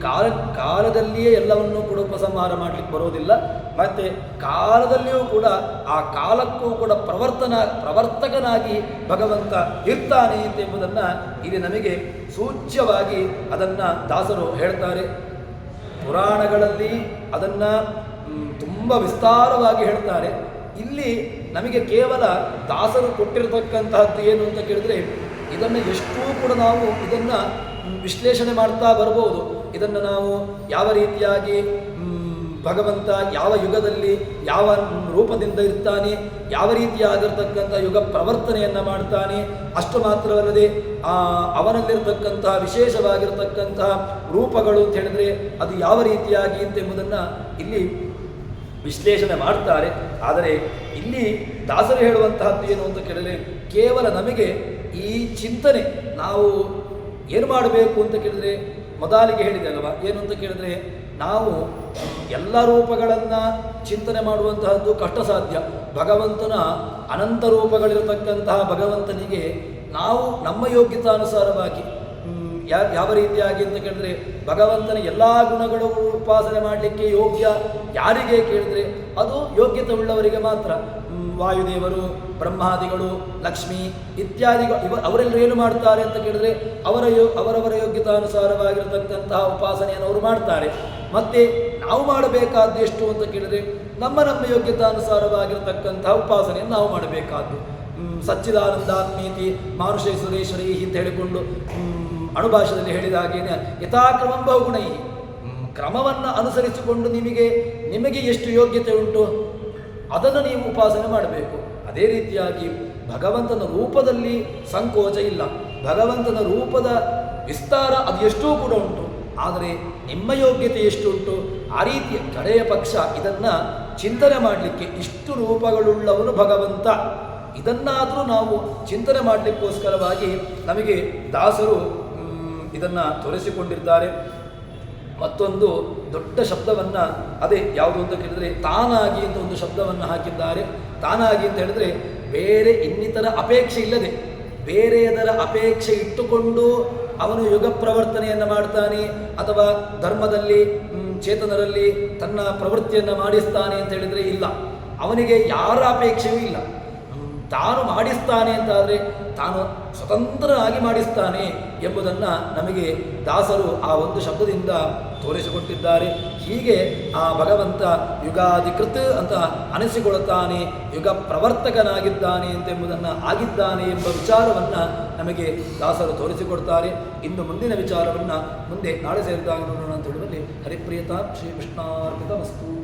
ಕಾಲದಲ್ಲಿಯೇ ಎಲ್ಲವನ್ನೂ ಕೂಡ ಉಪಸಂಹಾರ ಮಾಡಲಿಕ್ಕೆ ಬರೋದಿಲ್ಲ. ಮತ್ತು ಕಾಲದಲ್ಲಿಯೂ ಕೂಡ ಆ ಕಾಲಕ್ಕೂ ಕೂಡ ಪ್ರವರ್ತಕನಾಗಿ ಭಗವಂತ ಇರ್ತಾನೆ ಎಂಬುದನ್ನು ಇಲ್ಲಿ ನಮಗೆ ಸೂಚ್ಯವಾಗಿ ಅದನ್ನು ದಾಸರು ಹೇಳ್ತಾರೆ. ಪುರಾಣಗಳಲ್ಲಿ ಅದನ್ನು ತುಂಬ ವಿಸ್ತಾರವಾಗಿ ಹೇಳ್ತಾರೆ. ಇಲ್ಲಿ ನಮಗೆ ಕೇವಲ ದಾಸರು ಕೊಟ್ಟಿರತಕ್ಕಂತಹದ್ದು ಏನು ಅಂತ ಕೇಳಿದ್ರೆ, ಇದನ್ನು ಎಷ್ಟೂ ಕೂಡ ನಾವು ಇದನ್ನು ವಿಶ್ಲೇಷಣೆ ಮಾಡ್ತಾ ಬರ್ಬೋದು. ಇದನ್ನು ನಾವು ಯಾವ ರೀತಿಯಾಗಿ ಭಗವಂತ ಯಾವ ಯುಗದಲ್ಲಿ ಯಾವ ರೂಪದಿಂದ ಇರ್ತಾನೆ, ಯಾವ ರೀತಿಯಾಗಿರ್ತಕ್ಕಂಥ ಯುಗ ಪ್ರವರ್ತನೆಯನ್ನು ಮಾಡ್ತಾನೆ, ಅಷ್ಟು ಮಾತ್ರವಲ್ಲದೆ ಅವನಲ್ಲಿರ್ತಕ್ಕಂತಹ ವಿಶೇಷವಾಗಿರ್ತಕ್ಕಂತಹ ರೂಪಗಳು ಅಂತ ಹೇಳಿದರೆ ಅದು ಯಾವ ರೀತಿಯಾಗಿ ಎಂಬುದನ್ನು ಇಲ್ಲಿ ವಿಶ್ಲೇಷಣೆ ಮಾಡ್ತಾರೆ. ಆದರೆ ಇಲ್ಲಿ ದಾಸರು ಹೇಳುವಂತಹದ್ದು ಏನು ಅಂತ ಕೇಳಿದರೆ, ಕೇವಲ ನಮಗೆ ಈ ಚಿಂತನೆ ನಾವು ಏನು ಮಾಡಬೇಕು ಅಂತ ಕೇಳಿದರೆ, ಮೊದಲಿಗೆ ಹೇಳಿದೆ ಅಲ್ವಾ, ಏನು ಅಂತ ಕೇಳಿದರೆ ನಾವು ಎಲ್ಲ ರೂಪಗಳನ್ನು ಚಿಂತನೆ ಮಾಡುವಂತಹದ್ದು ಕಷ್ಟ ಸಾಧ್ಯ. ಭಗವಂತನ ಅನಂತ ರೂಪಗಳಿರತಕ್ಕಂತಹ ಭಗವಂತನಿಗೆ ನಾವು ನಮ್ಮ ಯೋಗ್ಯತಾನುಸಾರವಾಗಿ ಯಾವ ರೀತಿಯಾಗಿ ಅಂತ ಕೇಳಿದ್ರೆ, ಭಗವಂತನ ಎಲ್ಲ ಗುಣಗಳು ಉಪಾಸನೆ ಮಾಡಲಿಕ್ಕೆ ಯೋಗ್ಯ ಯಾರಿಗೆ ಕೇಳಿದ್ರೆ ಅದು ಯೋಗ್ಯತೆ ಉಳ್ಳವರಿಗೆ ಮಾತ್ರ. ವಾಯುದೇವರು, ಬ್ರಹ್ಮಾದಿಗಳು, ಲಕ್ಷ್ಮಿ ಇತ್ಯಾದಿಗಳು ಅವರೆಲ್ಲರೂ ಏನು ಮಾಡ್ತಾರೆ ಅಂತ ಕೇಳಿದ್ರೆ ಅವರವರ ಯೋಗ್ಯತಾನುಸಾರವಾಗಿರತಕ್ಕಂತಹ ಉಪಾಸನೆಯನ್ನು ಅವರು ಮಾಡ್ತಾರೆ. ಮತ್ತು ನಾವು ಮಾಡಬೇಕಾದ್ದು ಎಷ್ಟು ಅಂತ ಕೇಳಿದ್ರೆ ನಮ್ಮ ಯೋಗ್ಯತಾನುಸಾರವಾಗಿರತಕ್ಕಂತಹ ಉಪಾಸನೆಯನ್ನು ನಾವು ಮಾಡಬೇಕಾದ್ದು. ಸಚ್ಚಿದಾನಂದಾತ್ಮೀತಿ ಮಾನುಷೇ ಸುರೇಶ್ವರಿ ಅಂತ ಹೇಳಿಕೊಂಡು ಅಣುಭಾಷೆಯಲ್ಲಿ ಹೇಳಿದ ಹಾಗೇನೆ ಯಥಾಕ್ರಮಂ ಬಹುಗುಣೈ, ಕ್ರಮವನ್ನು ಅನುಸರಿಸಿಕೊಂಡು ನಿಮಗೆ ಎಷ್ಟು ಯೋಗ್ಯತೆ ಉಂಟು ಅದನ್ನು ನೀವು ಉಪಾಸನೆ ಮಾಡಬೇಕು. ಅದೇ ರೀತಿಯಾಗಿ ಭಗವಂತನ ರೂಪದಲ್ಲಿ ಸಂಕೋಚ ಇಲ್ಲ. ಭಗವಂತನ ರೂಪದ ವಿಸ್ತಾರ ಅದು ಎಷ್ಟೂ ಕೂಡ ಉಂಟು. ಆದರೆ ನಿಮ್ಮ ಯೋಗ್ಯತೆ ಎಷ್ಟು ಉಂಟು ಆ ರೀತಿಯ ಕಡೆಯ ಪಕ್ಷ ಇದನ್ನು ಚಿಂತನೆ ಮಾಡಲಿಕ್ಕೆ ಇಷ್ಟು ರೂಪಗಳುಳ್ಳವನು ಭಗವಂತ. ಇದನ್ನಾದರೂ ನಾವು ಚಿಂತನೆ ಮಾಡಲಿಕ್ಕೋಸ್ಕರವಾಗಿ ನಮಗೆ ದಾಸರು ಇದನ್ನು ತೋರಿಸಿಕೊಂಡಿದ್ದಾರೆ. ಮತ್ತೊಂದು ದೊಡ್ಡ ಶಬ್ದವನ್ನು ಅದೇ ಯಾವುದು ಅಂತ ಕೇಳಿದರೆ ತಾನಾಗಿ ಅಂತ ಒಂದು ಶಬ್ದವನ್ನು ಹಾಕಿದ್ದಾರೆ. ತಾನಾಗಿ ಅಂತ ಹೇಳಿದರೆ ಬೇರೆ ಇನ್ನಿತರ ಅಪೇಕ್ಷೆ ಇಲ್ಲದೆ, ಬೇರೆಯದರ ಅಪೇಕ್ಷೆ ಇಟ್ಟುಕೊಂಡು ಅವನು ಯುಗ ಪ್ರವರ್ತನೆಯನ್ನು ಮಾಡ್ತಾನೆ ಅಥವಾ ಧರ್ಮದಲ್ಲಿ ಚೇತನರಲ್ಲಿ ತನ್ನ ಪ್ರವೃತ್ತಿಯನ್ನು ಮಾಡಿಸ್ತಾನೆ ಅಂತ ಹೇಳಿದರೆ ಇಲ್ಲ. ಅವನಿಗೆ ಯಾರ ಅಪೇಕ್ಷೆಯೂ ಇಲ್ಲ. ತಾನು ಮಾಡಿಸ್ತಾನೆ ಅಂತಾದರೆ ತಾನು ಸ್ವತಂತ್ರನಾಗಿ ಮಾಡಿಸ್ತಾನೆ ಎಂಬುದನ್ನು ನಮಗೆ ದಾಸರು ಆ ಒಂದು ಶಬ್ದದಿಂದ ತೋರಿಸಿಕೊಟ್ಟಿದ್ದಾರೆ. ಹೀಗೆ ಆ ಭಗವಂತ ಯುಗಾಧಿಕೃತ ಅಂತ ಅನಿಸಿಕೊಳ್ಳುತ್ತಾನೆ, ಯುಗ ಪ್ರವರ್ತಕನಾಗಿದ್ದಾನೆ ಎಂಬುದನ್ನು ಆಗಿದ್ದಾನೆ ಎಂಬ ವಿಚಾರವನ್ನು ನಮಗೆ ದಾಸರು ತೋರಿಸಿಕೊಡ್ತಾರೆ. ಇನ್ನು ಮುಂದಿನ ವಿಚಾರವನ್ನು ಮುಂದೆ ನಾಳೆ ಸೇರಿದಾಗ ನೋಡೋಣ ಅಂತ ಹೇಳುವಲ್ಲಿ ಹರಿಪ್ರಿಯತಾ ಶ್ರೀ ಕೃಷ್ಣಾರ್ಪಿತಮಸ್ತು.